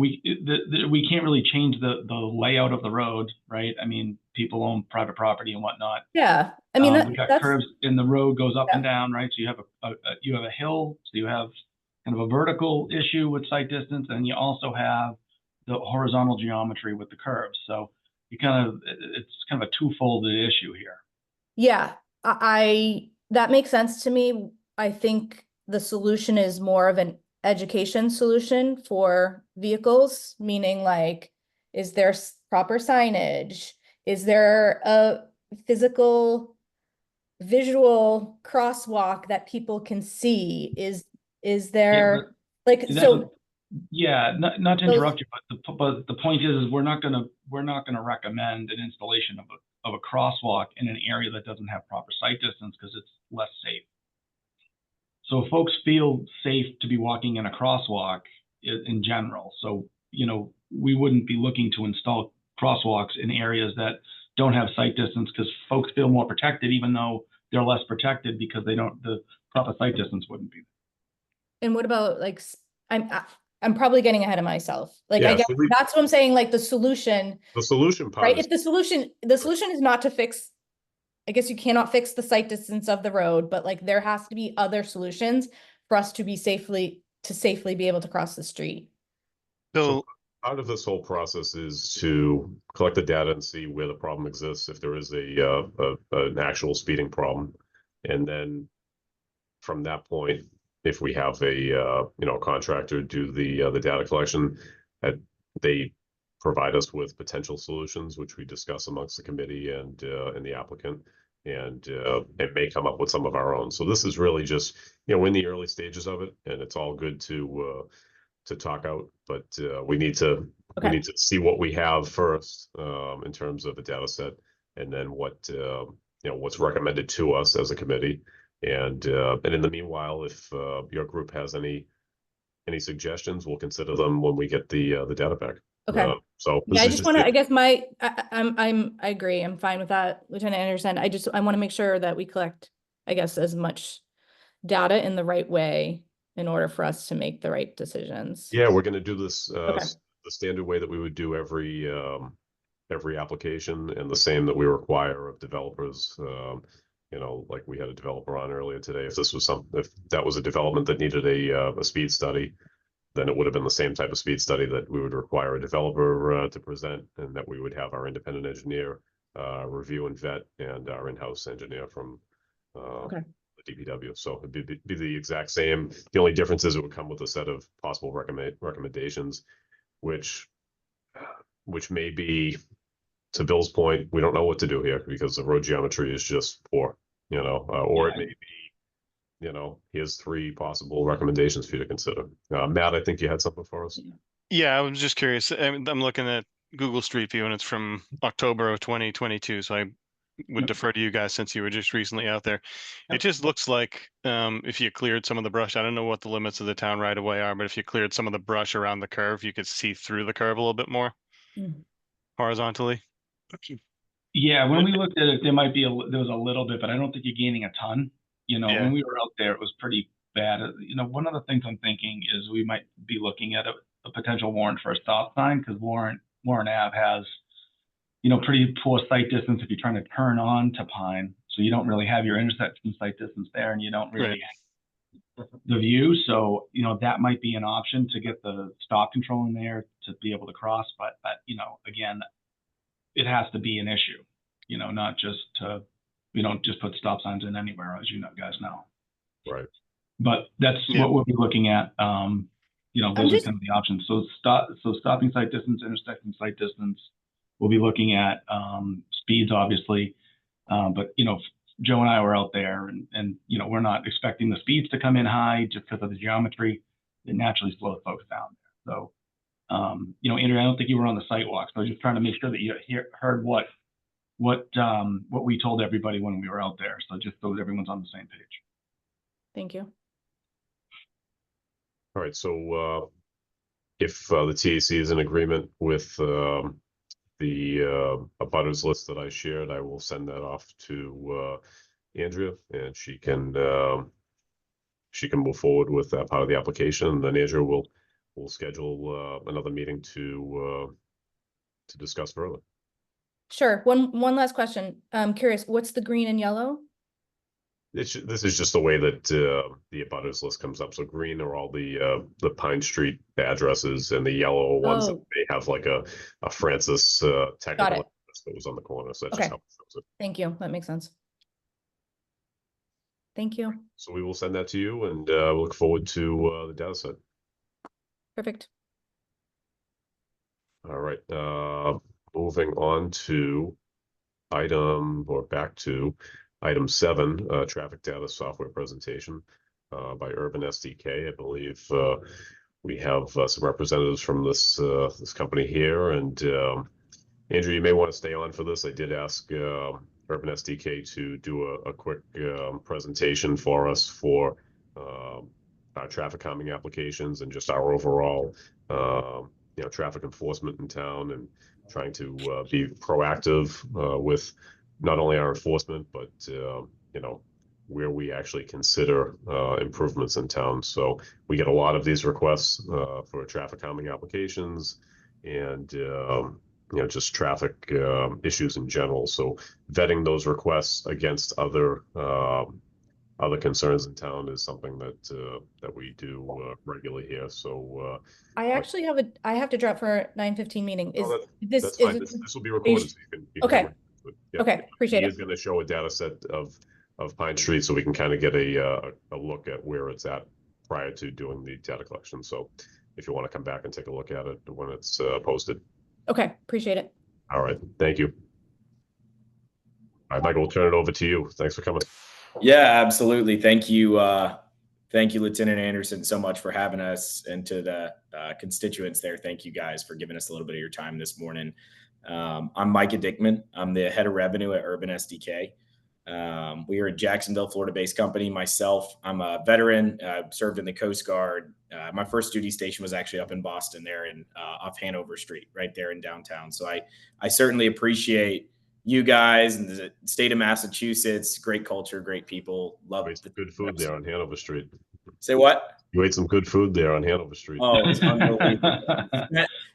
we can't really change the layout of the road, right? I mean, people own private property and whatnot. Yeah, I mean, we got curves and the road goes up and down, right? So you have a hill, so you have kind of a vertical issue with sight distance, and you also have the horizontal geometry with the curves. So it's kind of a twofold issue here. Yeah, that makes sense to me. I think the solution is more of an education solution for vehicles, meaning, like, is there proper signage? Is there a physical visual crosswalk that people can see? Is there not to interrupt you, but the point is we're not gonna recommend an installation of a crosswalk in an area that doesn't have proper sight distance because it's less safe. So if folks feel safe to be walking in a crosswalk in general, so we wouldn't be looking to install crosswalks in areas that don't have sight distance because folks feel more protected, even though they're less protected because the proper sight distance wouldn't be. And what about, like, I'm probably getting ahead of myself. Like, I guess so that's what I'm saying. Like, the solution part, right? If the solution is not to fix, I guess you cannot fix the sight distance of the road, but, like, there has to be other solutions for us to safely be able to cross the street. So part of this whole process is to collect the data and see where the problem exists, if there is an actual speeding problem, and then from that point, if we have a contractor do the data collection, they provide us with potential solutions, which we discuss amongst the committee and the applicant, and it may come up with some of our own. So this is really just, we're in the early stages of it, and it's all good to talk out, but we need to see what we have first in terms of a data set, and then what, what's recommended to us as a committee. And in the meanwhile, if your group has any suggestions, we'll consider them when we get the data back. Okay. So Yeah, I just want to, I guess I agree. I'm fine with that, Lieutenant Anderson. I want to make sure that we collect, I guess, as much data in the right way in order for us to make the right decisions. Yeah, we're going to do this Okay. the standard way that we would do every application, and the same that we require of developers. Like we had a developer on earlier today. If that was a development that needed a speed study, then it would have been the same type of speed study that we would require a developer to present, and that we would have our independent engineer review and vet, and our in-house engineer from the DPW. So it'd be the exact same. The only difference is it would come with a set of possible recommendations, which may be, to Bill's point, we don't know what to do here because the road geometry is just poor, or it may be, here's 3 possible recommendations for you to consider. Matt, I think you had something for us. Yeah, I was just curious. I'm looking at Google Street View and it's from October of 2022. So I would defer to you guys since you were just recently out there. It just looks like if you cleared some of the brush, I don't know what the limits of the town right away are, but if you cleared some of the brush around the curve, you could see through the curve a little bit more horizontally. Yeah, when we looked at it, there was a little bit, but I don't think you're gaining a ton. Yeah. When we were out there, it was pretty bad. One of the things I'm thinking is we might be looking at a potential warrant for a stop sign, because Warren Ave has, pretty poor sight distance if you're trying to turn on to Pine. So you don't really have your intersection sight distance there, and you don't really have the view. So, that might be an option to get the stop control in there to be able to cross. But, again, it has to be an issue, not just we don't just put stop signs in anywhere, as guys know. Right. But that's what we'll be looking at. Those are kind of the options. So stopping sight distance, intersecting sight distance. We'll be looking at speeds, obviously. But Joe and I were out there, and we're not expecting the speeds to come in high just because of the geometry. It naturally slows folks down there. So, Andrew, I don't think you were on the sidewalk, so I was just trying to make sure that you heard what we told everybody when we were out there. So just so that everyone's on the same page. Thank you. All right. So if the TAC is in agreement with the abutters list that I shared, I will send that off to Andrea, and she can move forward with that part of the application. And then Andrea will schedule another meeting to discuss further. Sure. One last question. I'm curious, what's the green and yellow? This is just the way that the abutters list comes up. So green are all the Pine Street addresses, and the yellow ones that may have like a Francis technical address that was on the corner. So that's just how it shows it. Thank you. That makes sense. Thank you. So we will send that to you, and we'll look forward to the data set. Perfect. All right. Moving on to back to item 7, traffic data software presentation by Urban SDK. I believe we have some representatives from this company here, and Andrew, you may want to stay on for this. I did ask Urban SDK to do a quick presentation for us for our traffic calming applications and just our overall traffic enforcement in town, and trying to be proactive with not only our enforcement, but where we actually consider improvements in town. So we get a lot of these requests for traffic calming applications, and just traffic issues in general. So vetting those requests against other concerns in town is something that we do regularly here. So I actually have to drop for a 9:15 meeting. That's fine. This will be recorded, so you can okay. Okay, appreciate it. He is going to show a data set of Pine Street, so we can kind of get a look at where it's at prior to doing the data collection. So if you want to come back and take a look at it when it's posted. Okay, appreciate it. All right, thank you. All right, Michael, we'll turn it over to you. Thanks for coming. Yeah, absolutely. Thank you. Thank you, Lieutenant Anderson, so much for having us, and to the constituents there. Thank you guys for giving us a little bit of your time this morning. I'm Micah Dickman. I'm the head of revenue at Urban SDK. We are a Jacksonville, Florida-based company. Myself, I'm a veteran. Served in the Coast Guard. My first duty station was actually up in Boston, there in off Hanover Street, right there in downtown. So I certainly appreciate you guys and the state of Massachusetts. Great culture, great people. Love Ate some good food there on Hanover Street. Say what? You ate some good food there on Hanover Street. Oh, it's unbelievable.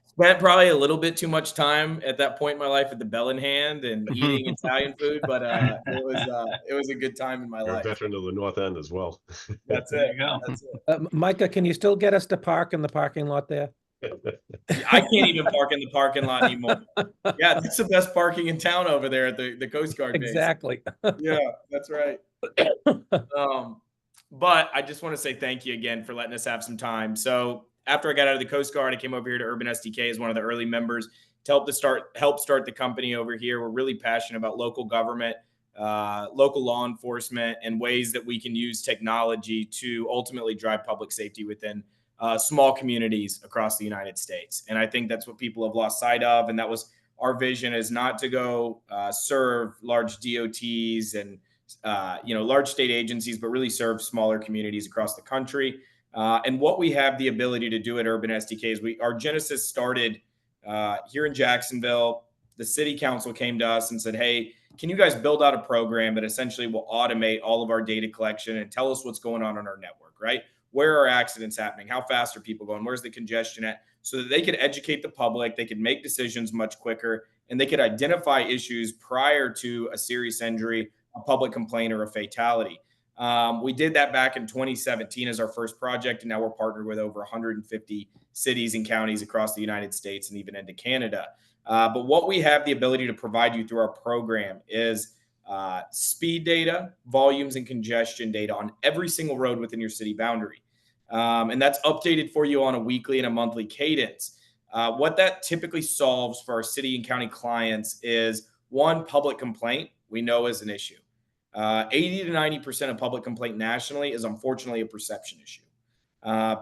Spent probably a little bit too much time at that point in my life at the Bell in Hand and eating Italian food, but it was a good time in my You're a life. veteran of the North End as well. That's There it. you go. That's it. Micah, can you still get us to park in the parking lot there? I can't even park in the parking lot anymore. Yeah, it's the best parking in town over there at the Coast Guard base. Exactly. Yeah, that's right. But I just want to say thank you again for letting us have some time. So after I got out of the Coast Guard, I came over here to Urban SDK as one of the early members to help start the company over here. We're really passionate about local government, local law enforcement, and ways that we can use technology to ultimately drive public safety within small communities across the United States. And I think that's what people have lost sight of. And that was our vision, is not to go serve large DOTs and large state agencies, but really serve smaller communities across the country. And what we have the ability to do at Urban SDK is our genesis started here in Jacksonville. The city council came to us and said, hey, can you guys build out a program that essentially will automate all of our data collection and tell us what's going on our network, right? Where are accidents happening? How fast are people going? Where's the congestion at? So that they could educate the public, they could make decisions much quicker, and they could identify issues prior to a serious injury, a public complaint, or a fatality. We did that back in 2017 as our first project, and now we're partnered with over 150 cities and counties across the United States and even into Canada. But what we have the ability to provide you through our program is speed data, volumes, and congestion data on every single road within your city boundary. And that's updated for you on a weekly and a monthly cadence. What that typically solves for our city and county clients is, one, public complaint we know is an issue. 80 to 90% of public complaint nationally is unfortunately a perception issue.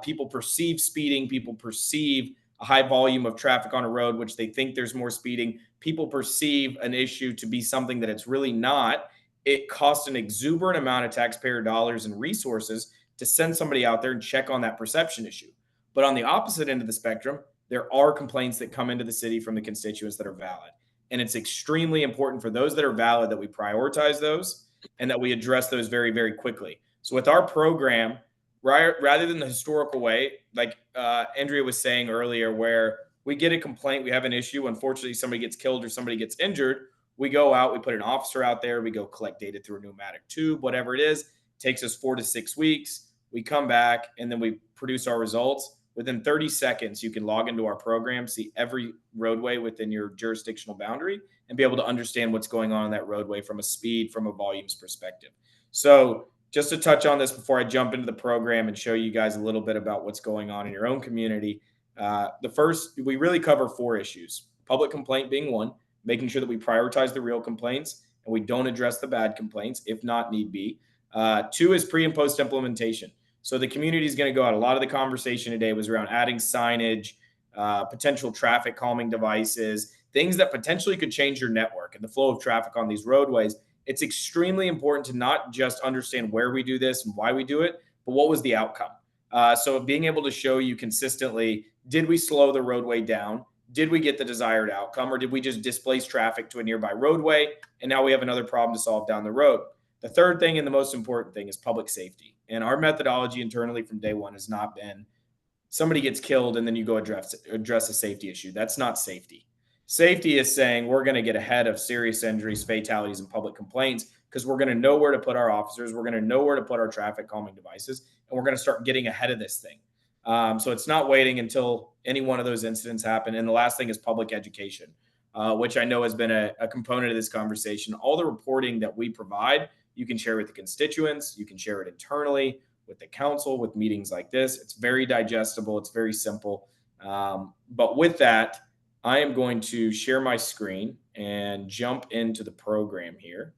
People perceive speeding, people perceive a high volume of traffic on a road, which they think there's more speeding. People perceive an issue to be something that it's really not. It costs an exuberant amount of taxpayer dollars and resources to send somebody out there and check on that perception issue. But on the opposite end of the spectrum, there are complaints that come into the city from the constituents that are valid. And it's extremely important for those that are valid that we prioritize those and that we address those very, very quickly. So with our program, rather than the historical way, like Andrea was saying earlier, where we get a complaint, we have an issue, unfortunately somebody gets killed or somebody gets injured, we go out, we put an officer out there, we go collect data through a pneumatic tube, whatever it is. It takes us 4 to 6 weeks. We come back and then we produce our results. Within 30 seconds, you can log into our program, see every roadway within your jurisdictional boundary, and be able to understand what's going on that roadway from a speed, from a volumes perspective. So just to touch on this before I jump into the program and show you guys a little bit about what's going on in your own community, we really cover 4 issues. Public complaint being one, making sure that we prioritize the real complaints and we don't address the bad complaints, if not need be. 2 is pre and post implementation. So the community is going to go out. A lot of the conversation today was around adding signage, potential traffic calming devices, things that potentially could change your network and the flow of traffic on these roadways. It's extremely important to not just understand where we do this and why we do it, but what was the outcome. So being able to show you consistently, did we slow the roadway down? Did we get the desired outcome, or did we just displace traffic to a nearby roadway? And now we have another problem to solve down the road. The third thing and the most important thing is public safety. And our methodology internally from day one has not been somebody gets killed and then you go address a safety issue. That's not safety. Safety is saying we're going to get ahead of serious injuries, fatalities, and public complaints because we're going to know where to put our officers. We're going to know where to put our traffic calming devices, and we're going to start getting ahead of this thing. So it's not waiting until any one of those incidents happen. And the last thing is public education, which I know has been a component of this conversation. All the reporting that we provide, you can share with the constituents. You can share it internally with the council, with meetings like this. It's very digestible. It's very simple. But with that, I am going to share my screen and jump into the program here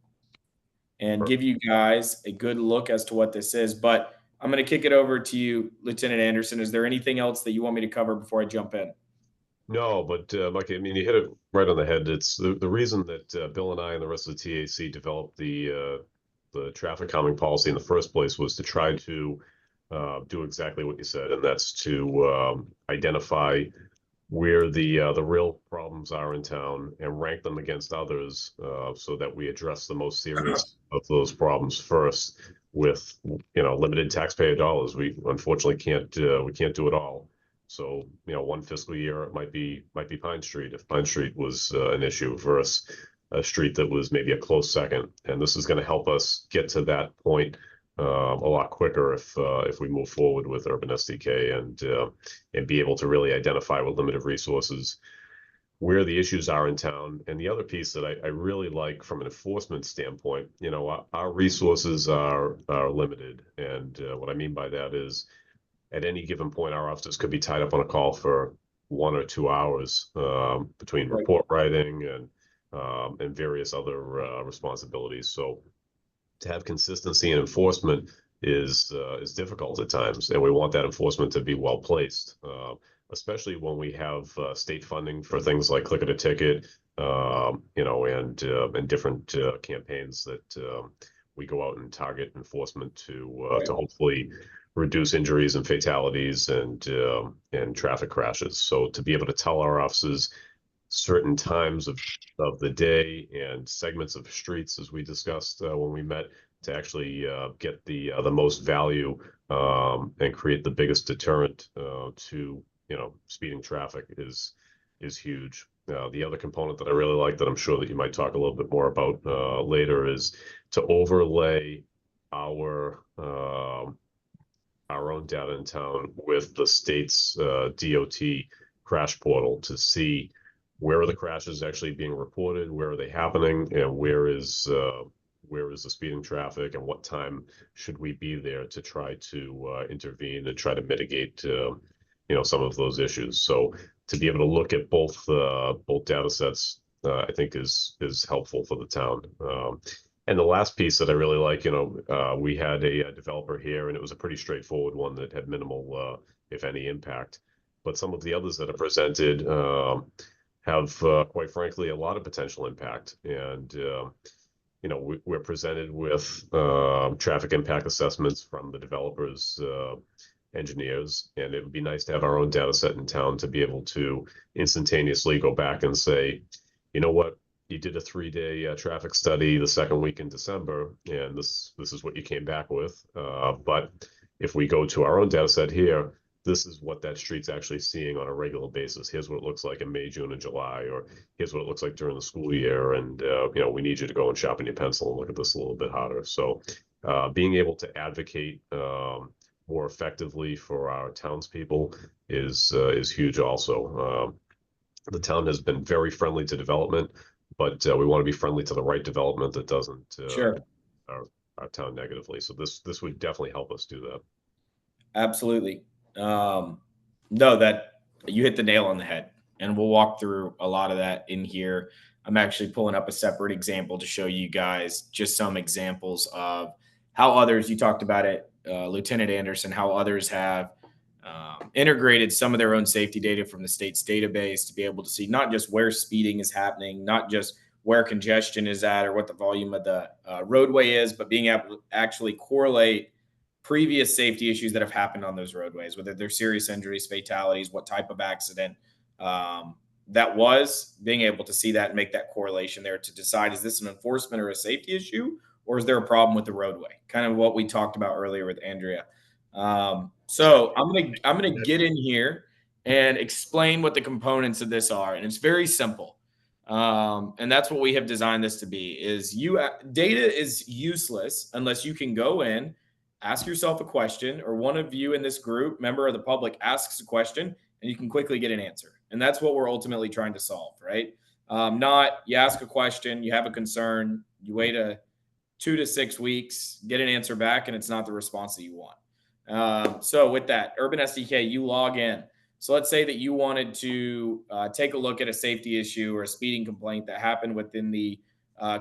and give you guys a good look as to what this is. But I'm going to kick it over to you, Lieutenant Anderson. Is there anything else that you want me to cover before I jump in? No, but Mike, I mean, you hit it right on the head. It's the reason that Bill and I and the rest of the TAC developed the traffic calming policy in the first place was to try to do exactly what you said, and that's to identify where the real problems are in town and rank them against others so that we address the most serious of those problems first with limited taxpayer dollars. We unfortunately can't do it all. So, one fiscal year it might be Pine Street if Pine Street was an issue versus a street that was maybe a close second. And this is going to help us get to that point a lot quicker if we move forward with Urban SDK and be able to really identify with limited resources where the issues are in town. And the other piece that I really like from an enforcement standpoint, our resources are limited. And what I mean by that is at any given point, our officers could be tied up on a call for 1 or 2 hours between report writing and various other responsibilities. So to have consistency in enforcement is difficult at times, and we want that enforcement to be well placed, especially when we have state funding for things like Click It a Ticket, and different campaigns that we go out and target enforcement to hopefully reduce injuries and fatalities and traffic crashes. So to be able to tell our officers certain times of the day and segments of streets, as we discussed when we met, to actually get the most value and create the biggest deterrent to speeding traffic is huge. The other component that I really like that I'm sure that you might talk a little bit more about later is to overlay our own data in town with the state's DOT crash portal to see where are the crashes actually being reported, where are they happening, and where is the speeding traffic, and what time should we be there to try to intervene and try to mitigate some of those issues. So to be able to look at both data sets, I think is helpful for the town. And the last piece that I really like, we had a developer here, and it was a pretty straightforward one that had minimal, if any, impact. But some of the others that are presented have, quite frankly, a lot of potential impact. And we're presented with traffic impact assessments from the developers' engineers, and it would be nice to have our own data set in town to be able to instantaneously go back and say, you know what, you did a 3-day traffic study the second week in December, and this is what you came back with. But if we go to our own data set here, this is what that street's actually seeing on a regular basis. Here's what it looks like in May, June, and July, or here's what it looks like during the school year. And, we need you to go and sharpen your pencil and look at this a little bit harder. So being able to advocate more effectively for our townspeople is huge also. The town has been very friendly to development, but we want to be friendly to the right development that doesn't our town negatively. So this would definitely help us do that. Absolutely. No, that you hit the nail on the head, and we'll walk through a lot of that in here. I'm actually pulling up a separate example to show you guys just some examples of how others, you talked about it, Lieutenant Anderson, how others have integrated some of their own safety data from the state's database to be able to see not just where speeding is happening, not just where congestion is at or what the volume of the roadway is, but being able to actually correlate previous safety issues that have happened on those roadways, whether they're serious injuries, fatalities, what type of accident that was, being able to see that and make that correlation there to decide, is this an enforcement or a safety issue, or is there a problem with the roadway? Kind of what we talked about earlier with Andrea. So I'm gonna get in here and explain what the components of this are, and it's very simple. And that's what we have designed this to be. Data is useless unless you can go in, ask yourself a question, or one of you in this group, member of the public, asks a question, and you can quickly get an answer. And that's what we're ultimately trying to solve, right? Not you ask a question, you have a concern, you wait 2 to 6 weeks, get an answer back, and it's not the response that you want. So with that, Urban SDK, you log in. So let's say that you wanted to take a look at a safety issue or a speeding complaint that happened within the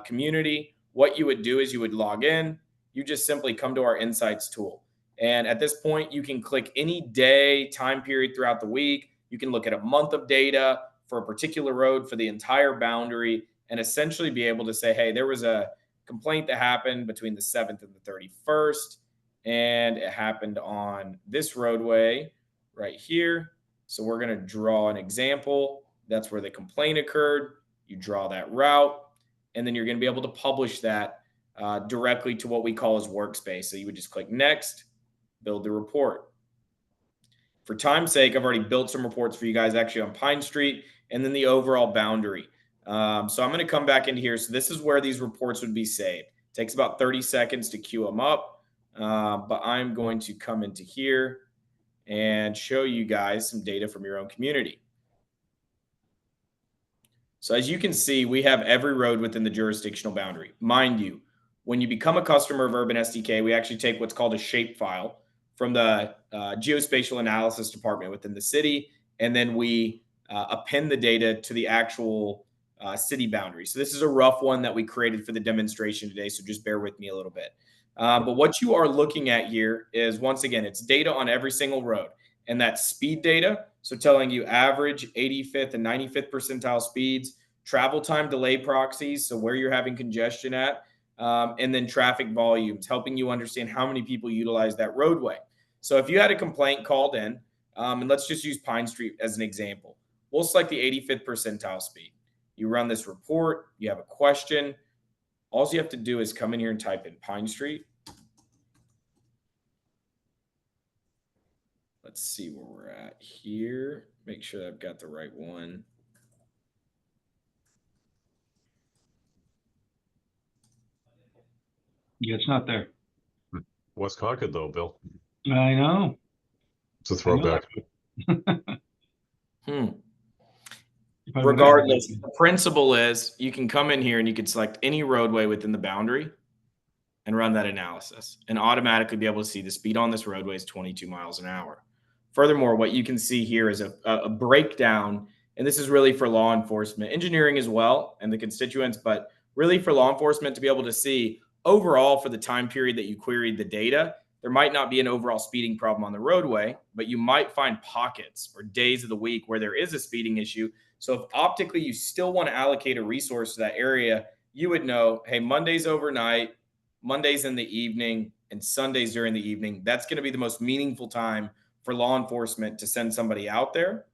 community. What you would do is you would log in. You just simply come to our Insights tool. And at this point, you can click any day, time period throughout the week. You can look at a month of data for a particular road for the entire boundary and essentially be able to say, hey, there was a complaint that happened between the 7th and the 31st, and it happened on this roadway right here. So we're going to draw an example. That's where the complaint occurred. You draw that route, and then you're going to be able to publish that directly to what we call as workspace. So you would just click next, build the report. For time's sake, I've already built some reports for you guys actually on Pine Street and then the overall boundary. So I'm going to come back into here. So this is where these reports would be saved. It takes about 30 seconds to queue them up, but I'm going to come into here and show you guys some data from your own community. So as you can see, we have every road within the jurisdictional boundary. Mind you, when you become a customer of Urban SDK, we actually take what's called a shape file from the geospatial analysis department within the city, and then we append the data to the actual city boundary. So this is a rough one that we created for the demonstration today, so just bear with me a little bit. But what you are looking at here is, once again, it's data on every single road, and that's speed data. So telling you average 85th and 95th percentile speeds, travel time delay proxies, so where you're having congestion at, and then traffic volumes, helping you understand how many people utilize that roadway. So if you had a complaint called in, and let's just use Pine Street as an example, we'll select the 85th percentile speed. You run this report, you have a question. All you have to do is come in here and type in Pine Street. Let's see where we're at here. Make sure I've got the right one. Yeah, it's not there. West Concord though, Bill. I know. It's a throwback. Regardless, the principle is you can come in here and you can select any roadway within the boundary and run that analysis and automatically be able to see the speed on this roadway is 22 miles an hour. Furthermore, what you can see here is a breakdown, and this is really for law enforcement, engineering as well, and the constituents, but really for law enforcement to be able to see overall for the time period that you queried the data, there might not be an overall speeding problem on the roadway, but you might find pockets or days of the week where there is a speeding issue. So if optically you still want to allocate a resource to that area, you would know, hey, Mondays overnight, Mondays in the evening, and Sundays during the evening, that's going to be the most meaningful time for law enforcement to send somebody out there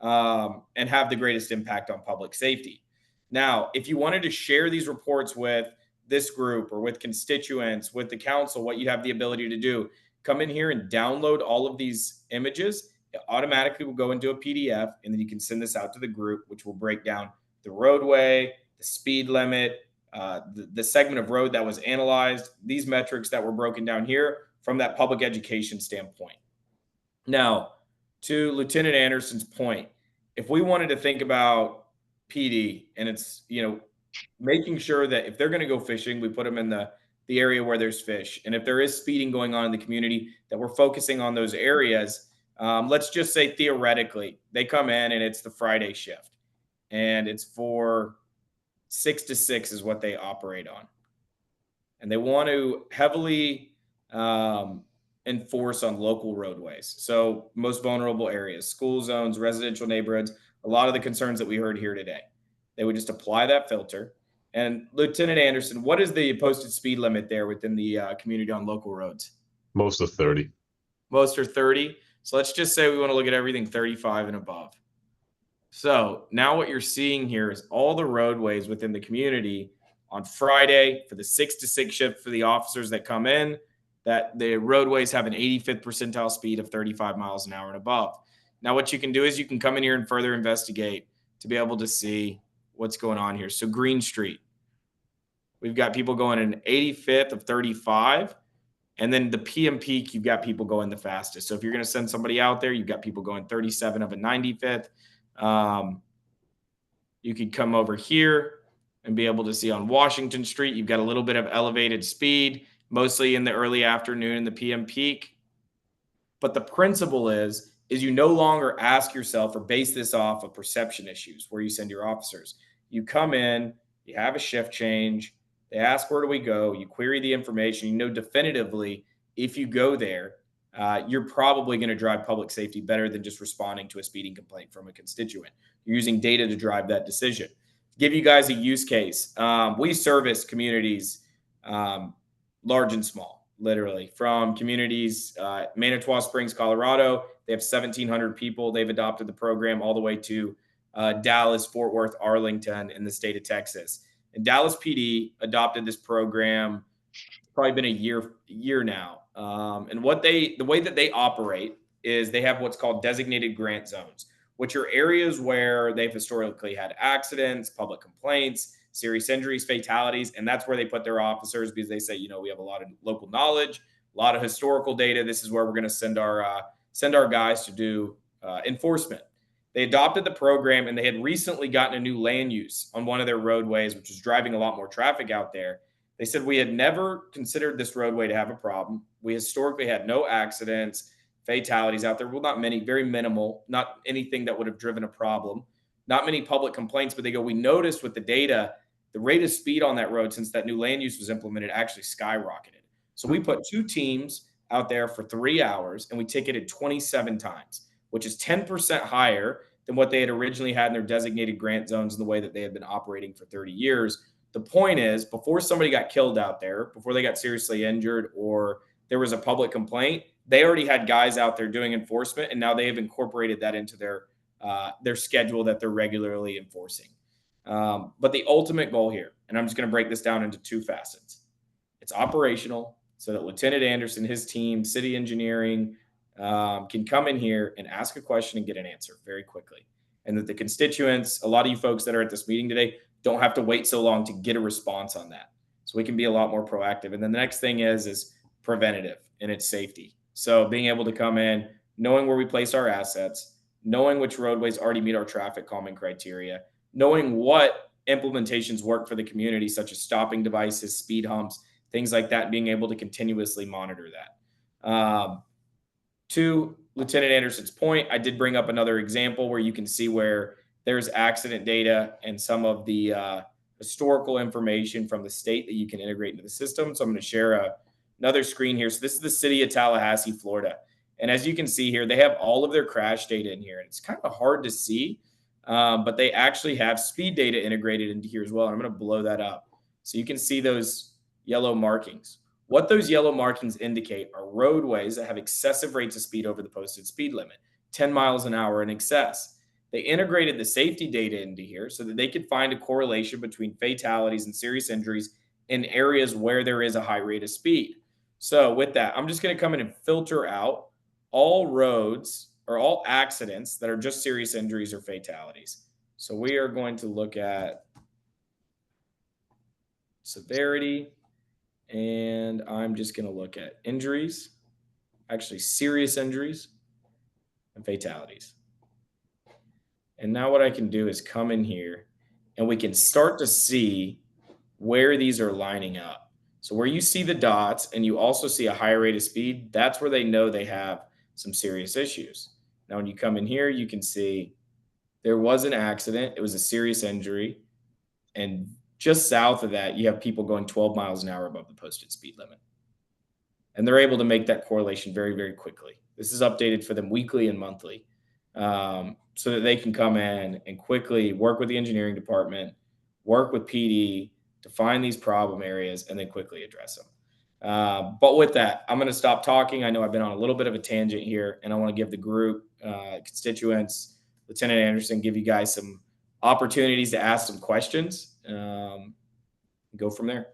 and have the greatest impact on public safety. Now, if you wanted to share these reports with this group or with constituents, with the council, what you have the ability to do, come in here and download all of these images. It automatically will go into a PDF, and then you can send this out to the group, which will break down the roadway, the speed limit, the segment of road that was analyzed, these metrics that were broken down here from that public education standpoint. Now, to Lieutenant Anderson's point, if we wanted to think about PD, and it's, making sure that if they're going to go fishing, we put them in the area where there's fish. And if there is speeding going on in the community, that we're focusing on those areas. Let's just say theoretically, they come in and it's the Friday shift, and it's for 6 to 6 is what they operate on. And they want to heavily enforce on local roadways. So most vulnerable areas, school zones, residential neighborhoods, a lot of the concerns that we heard here today. They would just apply that filter. And Lieutenant Anderson, what is the posted speed limit there within the community on local roads? Most are 30. Most are 30. So let's just say we want to look at everything 35 and above. So now what you're seeing here is all the roadways within the community on Friday for the 6 to 6 shift for the officers that come in, that the roadways have an 85th percentile speed of 35 miles an hour and above. Now what you can do is you can come in here and further investigate to be able to see what's going on here. So Green Street, we've got people going an 85th of 35. And then the PM peak, you've got people going the fastest. So if you're going to send somebody out there, you've got people going 37 of a 95th. You could come over here and be able to see on Washington Street, you've got a little bit of elevated speed, mostly in the early afternoon, the PM peak. But the principle is you no longer ask yourself or base this off of perception issues where you send your officers. You come in, you have a shift change, they ask, where do we go? You query the information, you know definitively if you go there, you're probably going to drive public safety better than just responding to a speeding complaint from a constituent. You're using data to drive that decision. Give you guys a use case. We service communities large and small, literally, from communities, Manitowoc Springs, Colorado. They have 1,700 people. They've adopted the program all the way to Dallas, Fort Worth, Arlington in the state of Texas. And Dallas PD adopted this program. It's probably been a year now. And the way that they operate is they have what's called designated grant zones, which are areas where they've historically had accidents, public complaints, serious injuries, fatalities, and that's where they put their officers because they say, we have a lot of local knowledge, a lot of historical data. This is where we're going to send our guys to do enforcement. They adopted the program, and they had recently gotten a new land use on one of their roadways, which was driving a lot more traffic out there. They said, we had never considered this roadway to have a problem. We historically had no accidents, fatalities out there. Well, not many, very minimal, not anything that would have driven a problem, not many public complaints, but they go, we noticed with the data, the rate of speed on that road since that new land use was implemented actually skyrocketed. So we put 2 teams out there for 3 hours, and we ticketed 27 times, which is 10% higher than what they had originally had in their designated grant zones in the way that they had been operating for 30 years. The point is, before somebody got killed out there, before they got seriously injured or there was a public complaint, they already had guys out there doing enforcement, and now they have incorporated that into their schedule that they're regularly enforcing. But the ultimate goal here, and I'm just going to break this down into 2 facets. It's operational, so that Lieutenant Anderson, his team, city engineering, can come in here and ask a question and get an answer very quickly. And that the constituents, a lot of you folks that are at this meeting today, don't have to wait so long to get a response on that. So we can be a lot more proactive. And then the next thing is preventative, and it's safety. So being able to come in, knowing where we place our assets, knowing which roadways already meet our traffic calming criteria, knowing what implementations work for the community, such as stopping devices, speed humps, things like that, being able to continuously monitor that. To Lieutenant Anderson's point, I did bring up another example where you can see where there's accident data and some of the historical information from the state that you can integrate into the system. So I'm going to share another screen here. So this is the city of Tallahassee, Florida. And as you can see here, they have all of their crash data in here. And it's kind of hard to see, but they actually have speed data integrated into here as well. And I'm going to blow that up. So you can see those yellow markings. What those yellow markings indicate are roadways that have excessive rates of speed over the posted speed limit, 10 miles an hour in excess. They integrated the safety data into here so that they could find a correlation between fatalities and serious injuries in areas where there is a high rate of speed. So with that, I'm just going to come in and filter out all roads or all accidents that are just serious injuries or fatalities. So we are going to look at severity, and I'm just going to look at injuries, actually serious injuries and fatalities. And now what I can do is come in here and we can start to see where these are lining up. So where you see the dots and you also see a higher rate of speed, that's where they know they have some serious issues. Now, when you come in here, you can see there was an accident. It was a serious injury. And just south of that, you have people going 12 miles an hour above the posted speed limit. And they're able to make that correlation very, very quickly. This is updated for them weekly and monthly, so that they can come in and quickly work with the engineering department, work with PD to find these problem areas and then quickly address them. But with that, I'm going to stop talking. I know I've been on a little bit of a tangent here, and I want to give the group, constituents, Lieutenant Anderson, give you guys some opportunities to ask some questions. Go from there.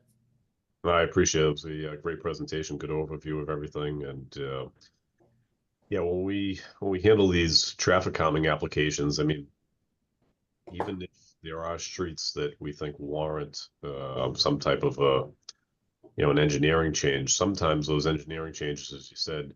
I appreciate it. It was a great presentation, good overview of everything. And yeah, when we handle these traffic calming applications, I mean, even if there are streets that we think warrant some type of an engineering change, sometimes those engineering changes, as you said,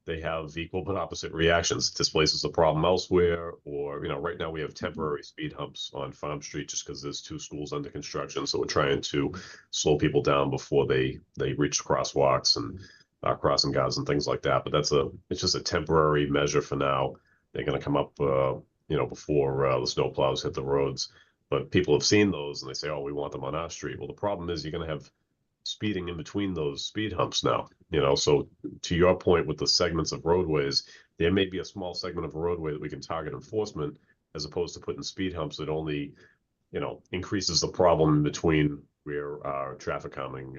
they have equal but opposite reactions. It displaces the problem elsewhere, or right now we have temporary speed humps on Farm Street just because there's 2 schools under construction. So we're trying to slow people down before they reach crosswalks and crossing guards and things like that. But it's just a temporary measure for now. They're going to come up, before the snow plows hit the roads. But people have seen those and they say, "Oh, we want them on our street." Well, the problem is you're going to have speeding in between those speed humps now, so to your point with the segments of roadways, there may be a small segment of a roadway that we can target enforcement as opposed to putting speed humps that only, increases the problem in between where our traffic calming,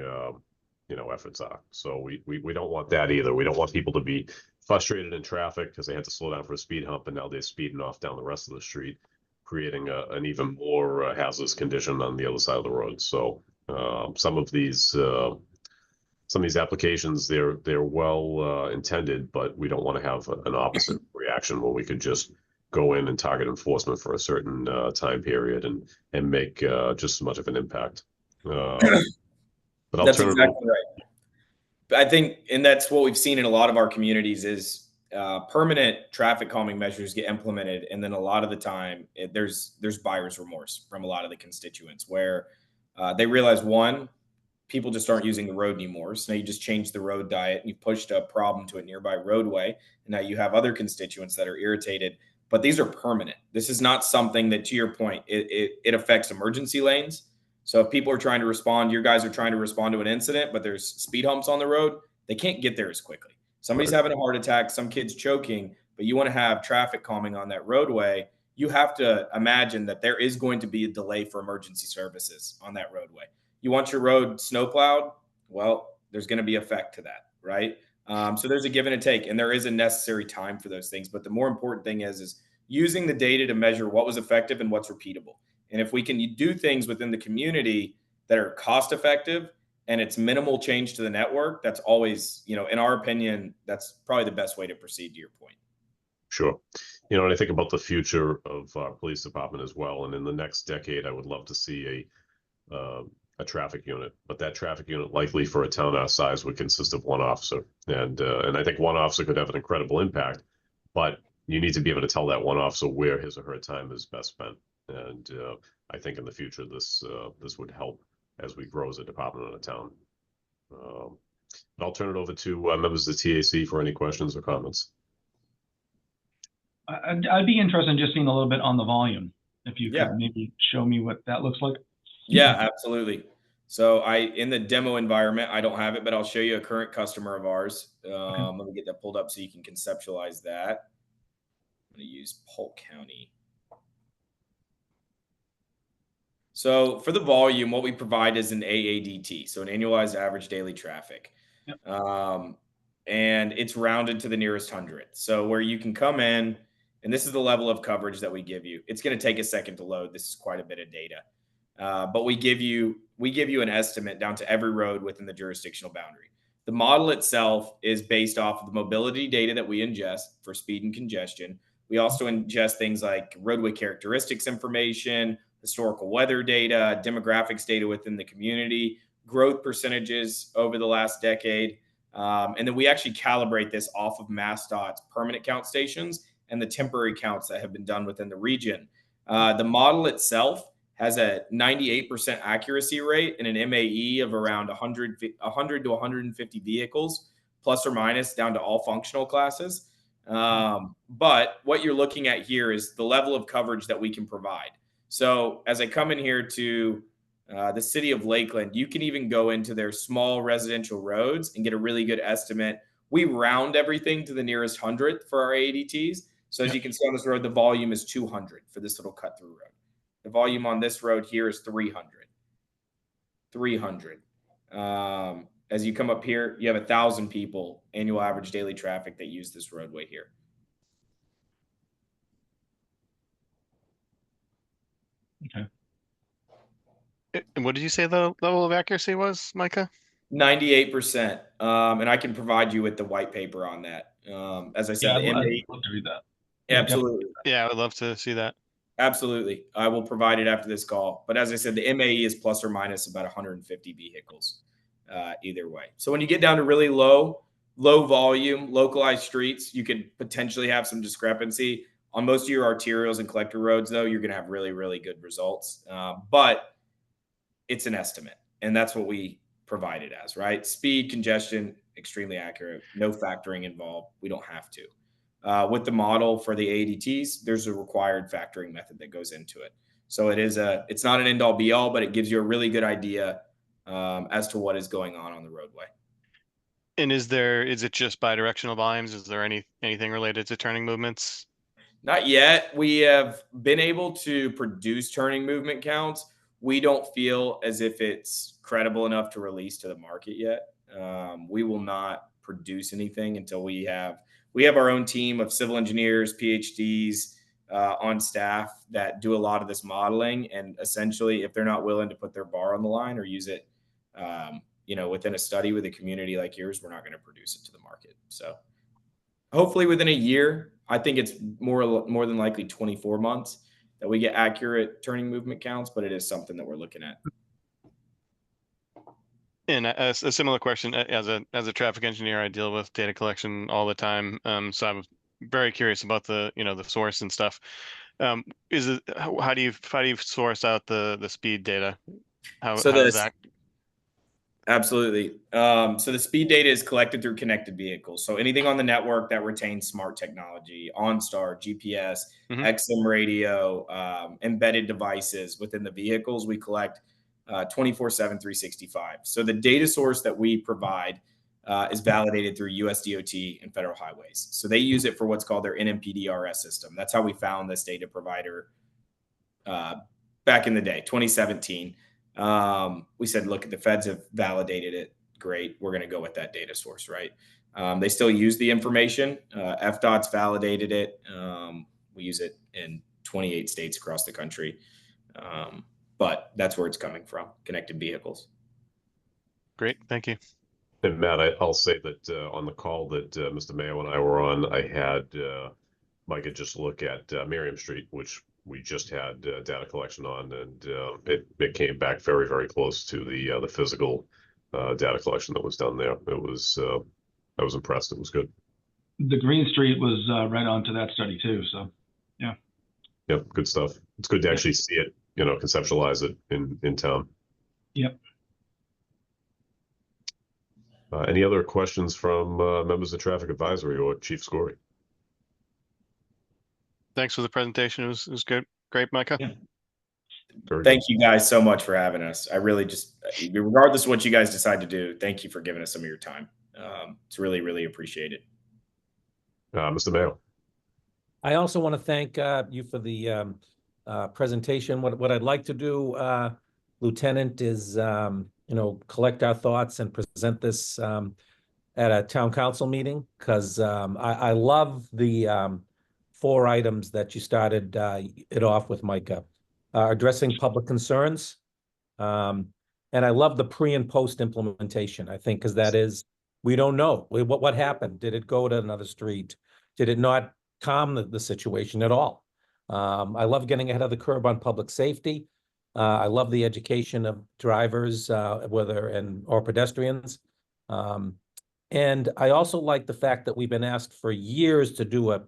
efforts are. So we don't want that either. We don't want people to be frustrated in traffic because they had to slow down for a speed hump and now they're speeding off down the rest of the street, creating an even more hazardous condition on the other side of the road. So some of these applications, they're well intended, but we don't want to have an opposite reaction where we could just go in and target enforcement for a certain time period and make just as much of an impact. But I'll That's turn it exactly over. right. I think, and that's what we've seen in a lot of our communities is permanent traffic calming measures get implemented, and then a lot of the time there's buyer's remorse from a lot of the constituents where they realize, one, people just aren't using the road anymore. So now you just change the road diet and you pushed a problem to a nearby roadway, and now you have other constituents that are irritated. But these are permanent. This is not something that, to your point, it affects emergency lanes. So if people are trying to respond, your guys are trying to respond to an incident, but there's speed humps on the road, they can't get there as quickly. Somebody's having a heart attack, some kid's choking, but you want to have traffic calming on that roadway. You have to imagine that there is going to be a delay for emergency services on that roadway. You want your road snowplowed? Well, there's going to be effect to that, right? So there's a give and a take, and there is a necessary time for those things. But the more important thing is using the data to measure what was effective and what's repeatable. And if we can do things within the community that are cost effective and it's minimal change to the network, that's always, in our opinion, that's probably the best way to proceed, to your point. Sure. And I think about the future of our police department as well. And in the next decade, I would love to see a traffic unit, but that traffic unit likely for a town our size would consist of one officer. And I think one officer could have an incredible impact, but you need to be able to tell that one officer where his or her time is best spent. And I think in the future, this would help as we grow as a department in a town. But I'll turn it over to members of the TAC for any questions or comments. I'd be interested in just seeing a little bit on the volume. If you Yeah. could maybe show me what that looks like. Yeah, absolutely. So in the demo environment, I don't have it, but I'll show you a current customer of ours. Let me get that pulled up so you can conceptualize that. I'm going to use Polk County. So for the volume, what we provide is an AADT, so an annualized average daily traffic. Yep. And it's rounded to the nearest 100. So where you can come in, and this is the level of coverage that we give you. It's going to take a second to load. This is quite a bit of data. But we give you an estimate down to every road within the jurisdictional boundary. The model itself is based off of the mobility data that we ingest for speed and congestion. We also ingest things like roadway characteristics information, historical weather data, demographics data within the community, growth percentages over the last decade. And then we actually calibrate this off of MassDOT's permanent count stations and the temporary counts that have been done within the region. The model itself has a 98% accuracy rate and an MAE of around 100 to 150 vehicles, plus or minus, down to all functional classes. But what you're looking at here is the level of coverage that we can provide. So as I come in here to the city of Lakeland, you can even go into their small residential roads and get a really good estimate. We round everything to the nearest 100th for our ADTs. So as you can see on this road, the volume is 200 for this little cut through road. The volume on this road here is 300. 300. As you come up here, you have 1,000 people, annual average daily traffic that use this roadway here. Okay. And what did you say the level of accuracy was, Micah? 98%. And I can provide you with the white paper on that. As I said, Yeah, the I'd MAE. love to read that. Absolutely. Yeah, I would love to see that. Absolutely. I will provide it after this call. But as I said, the MAE is plus or minus about 150 vehicles either way. So when you get down to really low volume, localized streets, you could potentially have some discrepancy. On most of your arterials and collector roads, though, you're going to have really, really good results. But it's an estimate, and that's what we provide it as, right? Speed, congestion, extremely accurate, no factoring involved. We don't have to. With the model for the ADTs, there's a required factoring method that goes into it. So it's not an end all be all, but it gives you a really good idea as to what is going on the roadway. And is it just bidirectional volumes? Is there anything related to turning movements? Not yet. We have been able to produce turning movement counts. We don't feel as if it's credible enough to release to the market yet. We will not produce anything until we have our own team of civil engineers, PhDs on staff that do a lot of this modeling. And essentially, if they're not willing to put their bar on the line or use it, within a study with a community like yours, we're not going to produce it to the market. So hopefully within a year, I think it's more than likely 24 months that we get accurate turning movement counts, but it is something that we're looking at. And a similar question, as a traffic engineer, I deal with data collection all the time. So I'm very curious about the source and stuff. How do you source out the speed data? How does that? Absolutely. So the speed data is collected through connected vehicles. So anything on the network that retains smart technology, OnStar, GPS, XM radio, embedded devices within the vehicles, we collect 24/7, 365. So the data source that we provide is validated through US DOT and federal highways. So they use it for what's called their NMPDRS system. That's how we found this data provider back in the day, 2017. We said, look, the feds have validated it. Great. We're going to go with that data source, right? They still use the information. FDOT's validated it. We use it in 28 states across the country. But that's where it's coming from, connected vehicles. Great. Thank you. And Matt, I'll say that on the call that Mr. Mayo and I were on, I had Micah just look at Miriam Street, which we just had data collection on, and it came back very, very close to the physical data collection that was done there. It was I was impressed. It was good. The Green Street was right on to that study too. So, yeah. Yep, good stuff. It's good to actually see it, conceptualize it in town. Yep. Any other questions from members of Traffic Advisory or Chief Scory? Thanks for the presentation. It was good. Great, Micah. Yeah. Thank you guys so much for having us. I really regardless of what you guys decide to do, thank you for giving us some of your time. It's really, really appreciated. Mr. Mayo. I also want to thank you for the presentation. What I'd like to do, Lieutenant, is collect our thoughts and present this at a town council meeting, because I love the 4 items that you started it off with, Micah. Addressing public concerns. And I love the pre and post implementation, I think, because that is, we don't know. What happened? Did it go to another street? Did it not calm the situation at all? I love getting ahead of the curve on public safety. I love the education of drivers, or pedestrians. And I also like the fact that we've been asked for years to do a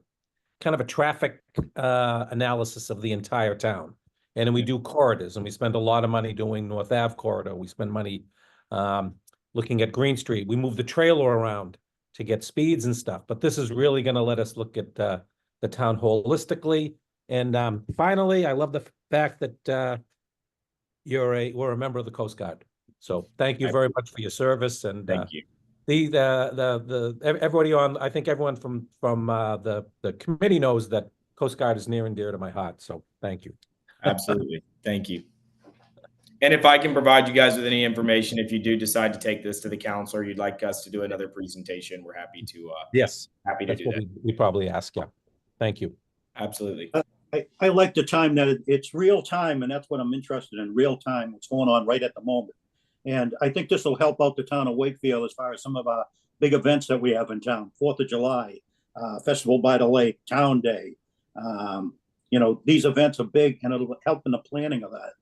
kind of a traffic analysis of the entire town. And then we do corridors, and we spend a lot of money doing North Ave corridor. We spend money looking at Green Street. We move the trailer around to get speeds and stuff. But this is really going to let us look at the town holistically. And finally, I love the fact that we're a member of the Coast Guard. So thank you very much for your service. And thank you. Everybody on, I think everyone from the committee knows that Coast Guard is near and dear to my heart. So thank you. Absolutely. Thank you. And if I can provide you guys with any information, if you do decide to take this to the council or you'd like us to do another presentation, we're happy to. Yes. Happy to do that. We probably ask. Yeah. Thank you. Absolutely. I like the time that it's real time, and that's what I'm interested in, real time, what's going on right at the moment. And I think this will help out the town of Wakefield as far as some of our big events that we have in town. 4th of July, Festival by the Lake, Town Day. These events are big, and it'll help in the planning of that.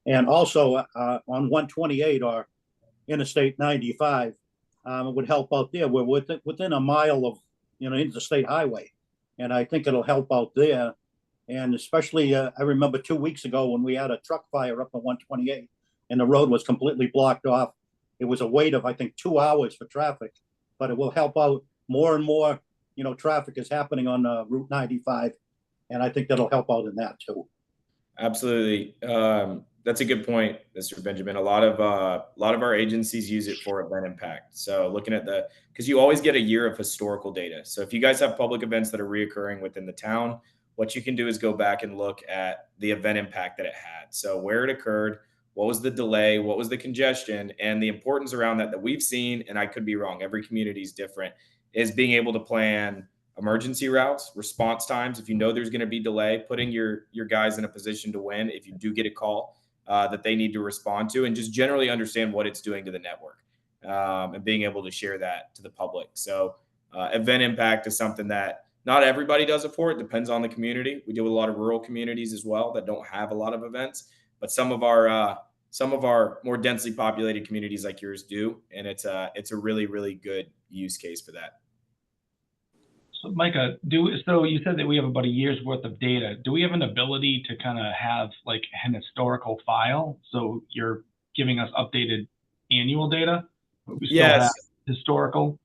And also on 128 or Interstate 95, it would help out there. We're within a mile of, interstate highway. And I think it'll help out there. And especially, I remember 2 weeks ago when we had a truck fire up on 128 and the road was completely blocked off. It was a wait of, I think, 2 hours for traffic, but it will help out more and more, traffic is happening on Route 95. And I think that'll help out in that too. Absolutely. That's a good point, Mr. Benjamin. A lot of our agencies use it for event impact. So looking at because you always get a year of historical data. So if you guys have public events that are reoccurring within the town, what you can do is go back and look at the event impact that it had. So where it occurred, what was the delay, what was the congestion, and the importance around that we've seen, and I could be wrong, every community is different, is being able to plan emergency routes, response times. If you know there's going to be delay, putting your guys in a position to win if you do get a call that they need to respond to, and just generally understand what it's doing to the network, and being able to share that to the public. So event impact is something that not everybody does it for. It depends on the community. We deal with a lot of rural communities as well that don't have a lot of events, but some of our more densely populated communities like yours do, and it's a really, really good use case for that. So Micah, so you said that we have about a year's worth of data. Do we have an ability to kind of have like an historical file? So you're giving us updated annual data, but we still have historical?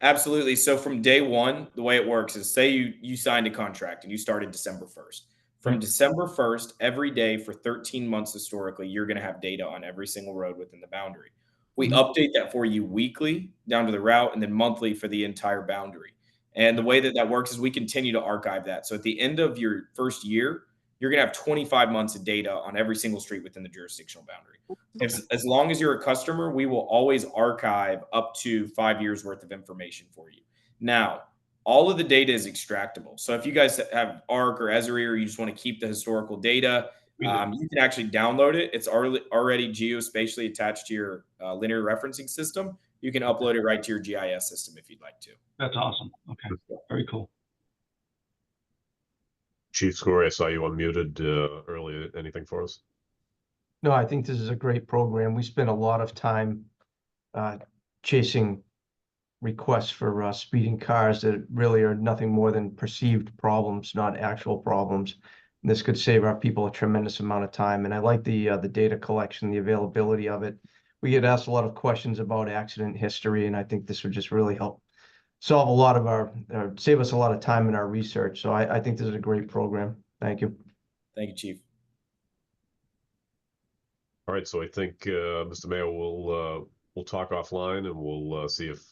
Absolutely. So from day one, the way it works is, say you signed a contract and you started December 1st. From December 1st, every day for 13 months historically, you're going to have data on every single road within the boundary. We update that for you weekly down to the route, and then monthly for the entire boundary. And the way that works is we continue to archive that. So at the end of your first year, you're going to have 25 months of data on every single street within the jurisdictional boundary. As long as you're a customer, we will always archive up to 5 years worth of information for you. Now, all of the data is extractable. So if you guys have ARC or Esri, or you just want to keep the historical data, you can actually download it. It's already geospatially attached to your linear referencing system. You can upload it right to your GIS system if you'd like to. That's awesome. Okay, very cool. Chief Scory, I saw you unmuted earlier. Anything for us? No, I think this is a great program. We spend a lot of time chasing requests for speeding cars that really are nothing more than perceived problems, not actual problems. And this could save our people a tremendous amount of time. And I like the data collection, the availability of it. We get asked a lot of questions about accident history, and I think this would just really help solve a lot of save us a lot of time in our research. So I think this is a great program. Thank you. Thank you, Chief. All right, so I think, Mr. Mayor, we'll talk offline, and we'll see if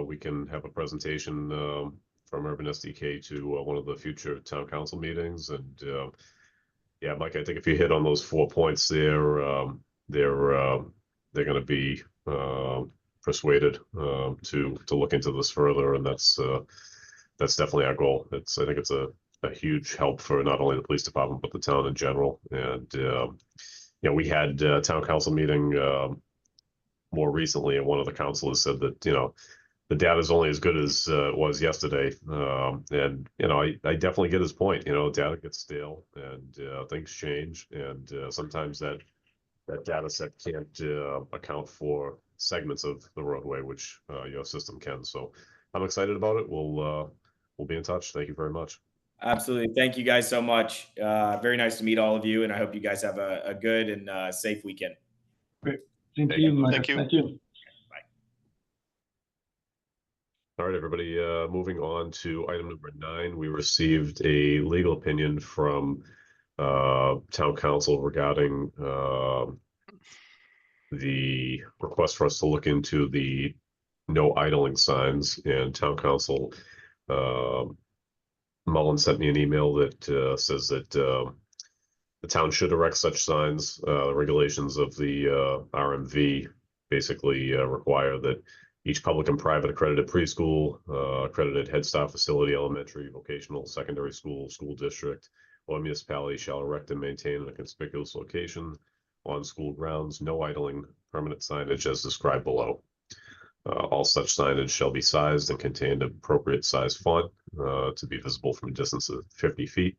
we can have a presentation from Urban SDK to one of the future town council meetings. And yeah, Mike, I think if you hit on those 4 points there, they're going to be persuaded to look into this further, and that's definitely our goal. I think it's a huge help for not only the police department but the town in general. And you know, we had a town council meeting more recently, and one of the councilors said that, you know, the data is only as good as it was yesterday. And, you know, I definitely get his point. You know, data gets stale, and things change, and sometimes that data set can't account for segments of the roadway, which your system can. So I'm excited about it. We'll be in touch. Thank you very much. Absolutely. Thank you guys so much. Very nice to meet all of you, and I hope you guys have a good and safe weekend. Great. Thank you, Micah. Thank you. Thank you. All right, everybody, moving on to item number 9. We received a legal opinion from town council regarding the request for us to look into the no idling signs, and town council Mullen sent me an email that says that the town should erect such signs. Regulations of the RMV basically require that each public and private accredited preschool, accredited Head Start facility, elementary, vocational, secondary school, school district, or municipality shall erect and maintain in a conspicuous location on school grounds no idling permanent signage as described below. All such signage shall be sized and contain appropriate size font to be visible from a distance of 50 feet.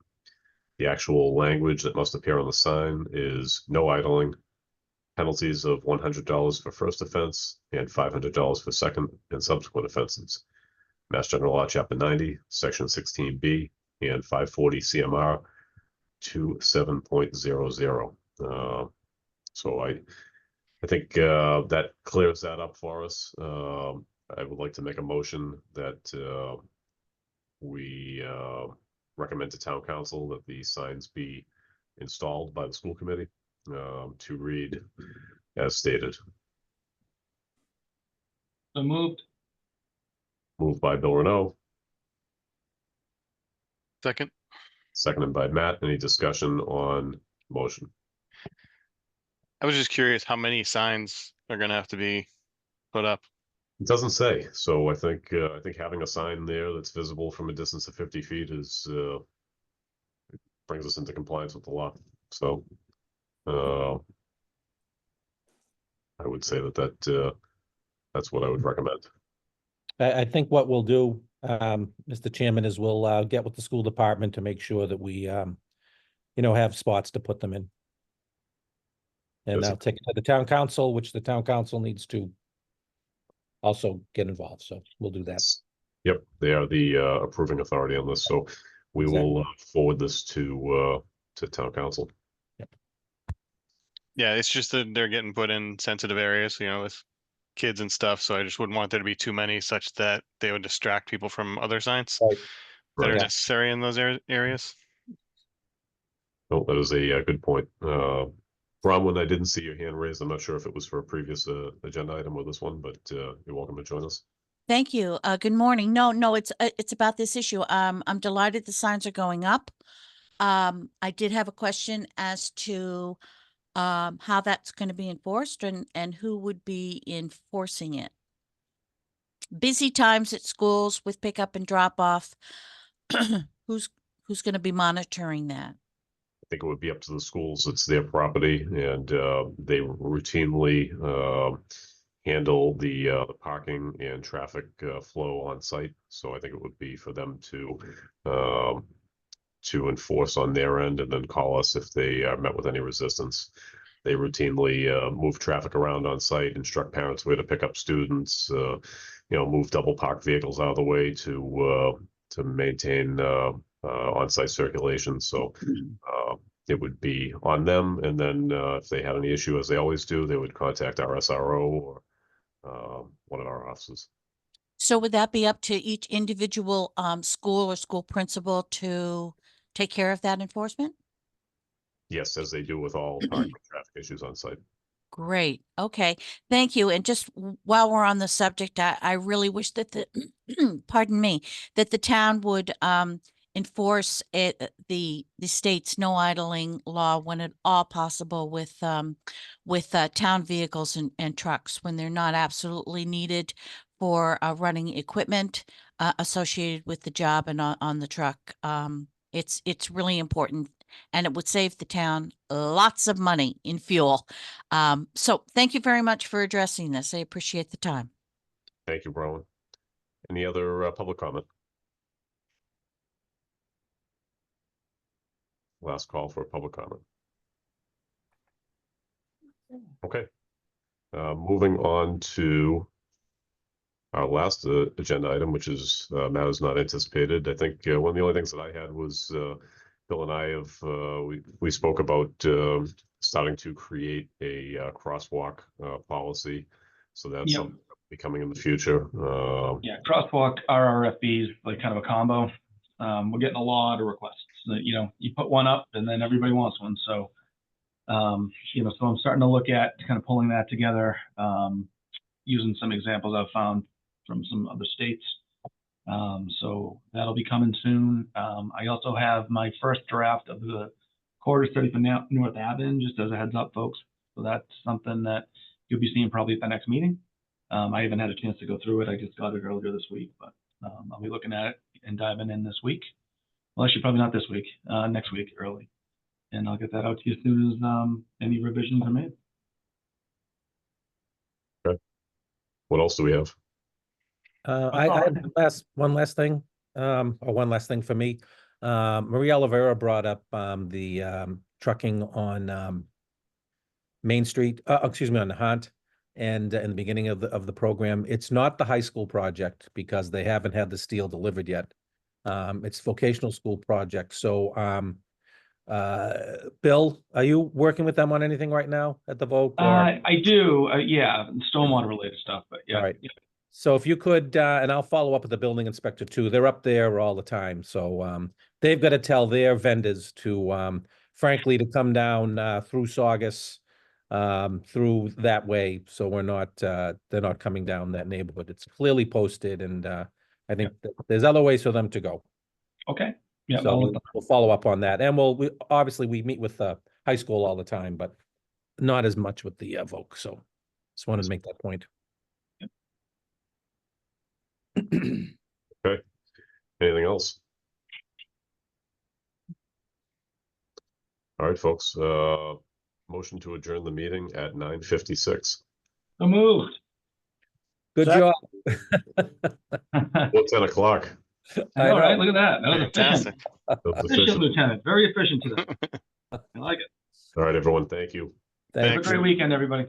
The actual language that must appear on the sign is no idling, penalties of $100 for first offense and $500 for second and subsequent offenses. Mass General Law, Chapter 90, Section 16B, and 540 CMR 27.00. So I think that clears that up for us. I would like to make a motion that we recommend to town council that the signs be installed by the school committee. to read as stated. So moved. Moved by Bill Renault, Second. seconded by Matt. Any discussion on motion? I was just curious how many signs are gonna have to be put up. It doesn't say, so I think having a sign there that's visible from a distance of 50 feet is brings us into compliance with the law. So I would say that's what I would recommend. I think what we'll do, Mr. Chairman, is we'll get with the school department to make sure that we, have spots to put them in. And Yes. I'll take it to the town council, which the town council needs to also get involved. So we'll do that. Yep, they are the approving authority on this, so we will forward this to town council. Yeah, it's just that they're getting put in sensitive areas, with kids and stuff. So I just wouldn't want there to be too many such that they would distract people from other signs that Right. are Yeah. necessary in those areas. Oh, that is a good point. Bronwyn, I didn't see your hand raised. I'm not sure if it was for a previous agenda item or this one, but you're welcome to join us. Thank you. Good morning. No, it's about this issue. I'm delighted the signs are going up. I did have a question as to how that's going to be enforced and who would be enforcing it. Busy times at schools with pickup and drop off. Who's going to be monitoring that? I think it would be up to the schools. It's their property, and they routinely handle the parking and traffic flow on site. So I think it would be for them to enforce on their end, and then call us if they are met with any resistance. They routinely move traffic around on site, instruct parents where to pick up students, move double parked vehicles out of the way to maintain on-site circulation. So it would be on them, and then if they had any issue, as they always do, they would contact our SRO or one of our offices. So would that be up to each individual school or school principal to take care of that enforcement? Yes, as they do with all parking traffic issues on site. Great. Okay. Thank you. And just while we're on the subject, I really wish that pardon me, that the town would enforce the state's no idling law when at all possible with town vehicles and trucks when they're not absolutely needed for running equipment associated with the job and on the truck. It's really important, and it would save the town lots of money in fuel. So thank you very much for addressing this. I appreciate the time. Thank you, Rowan. Any other public comment? Last call for public comment. Okay. Moving on to our last agenda item, which is matters not anticipated. I think one of the only things that I had was Bill and I we spoke about starting to create a crosswalk policy. So that's something that will be coming in the future. Yeah, crosswalk RRFBs, like kind of a combo. We're getting a lot of requests. You put one up and then everybody wants one. So, so I'm starting to look at kind of pulling that together, using some examples I've found from some other states. So that'll be coming soon. I also have my first draft of the corridor study for North Avenue, just as a heads up, folks. So that's something that you'll be seeing probably at the next meeting. I haven't had a chance to go through it. I just got it earlier this week, but I'll be looking at it and diving in this week. Well, actually, probably not this week, next week early. And I'll get that out to you as soon as any revisions are made. Okay. What else do we have? I have one last thing, or one last thing for me. Maria Oliveira brought up the trucking on Main Street, excuse me, on the Hunt, and in the beginning of the program. It's not the high school project because they haven't had the steel delivered yet. It's vocational school project. So Bill, are you working with them on anything right now at the Voc? I do, yeah, stormwater related stuff, but yeah. All right. Yeah. So if you could, and I'll follow up with the building inspector too. They're up there all the time. So they've got to tell their vendors to frankly, to come down through Saugus, through that way, so we're not, they're not coming down that neighborhood. It's clearly posted, and I think that there's other ways for them to go. Okay. Yeah. So we'll follow up on that, and obviously we meet with the high school all the time, but not as much with the Voc. So just wanted to make that point. Okay. Anything else? All right, folks, motion to adjourn the meeting at 9:56. So moved. Good Second. job. Well, 10 o'clock. I know, right? Look at that. That was Fantastic. efficient. That's Efficient, efficient. Lieutenant. Very efficient today. I like it. All right, everyone, thank you. Have a Thanks. great weekend, everybody.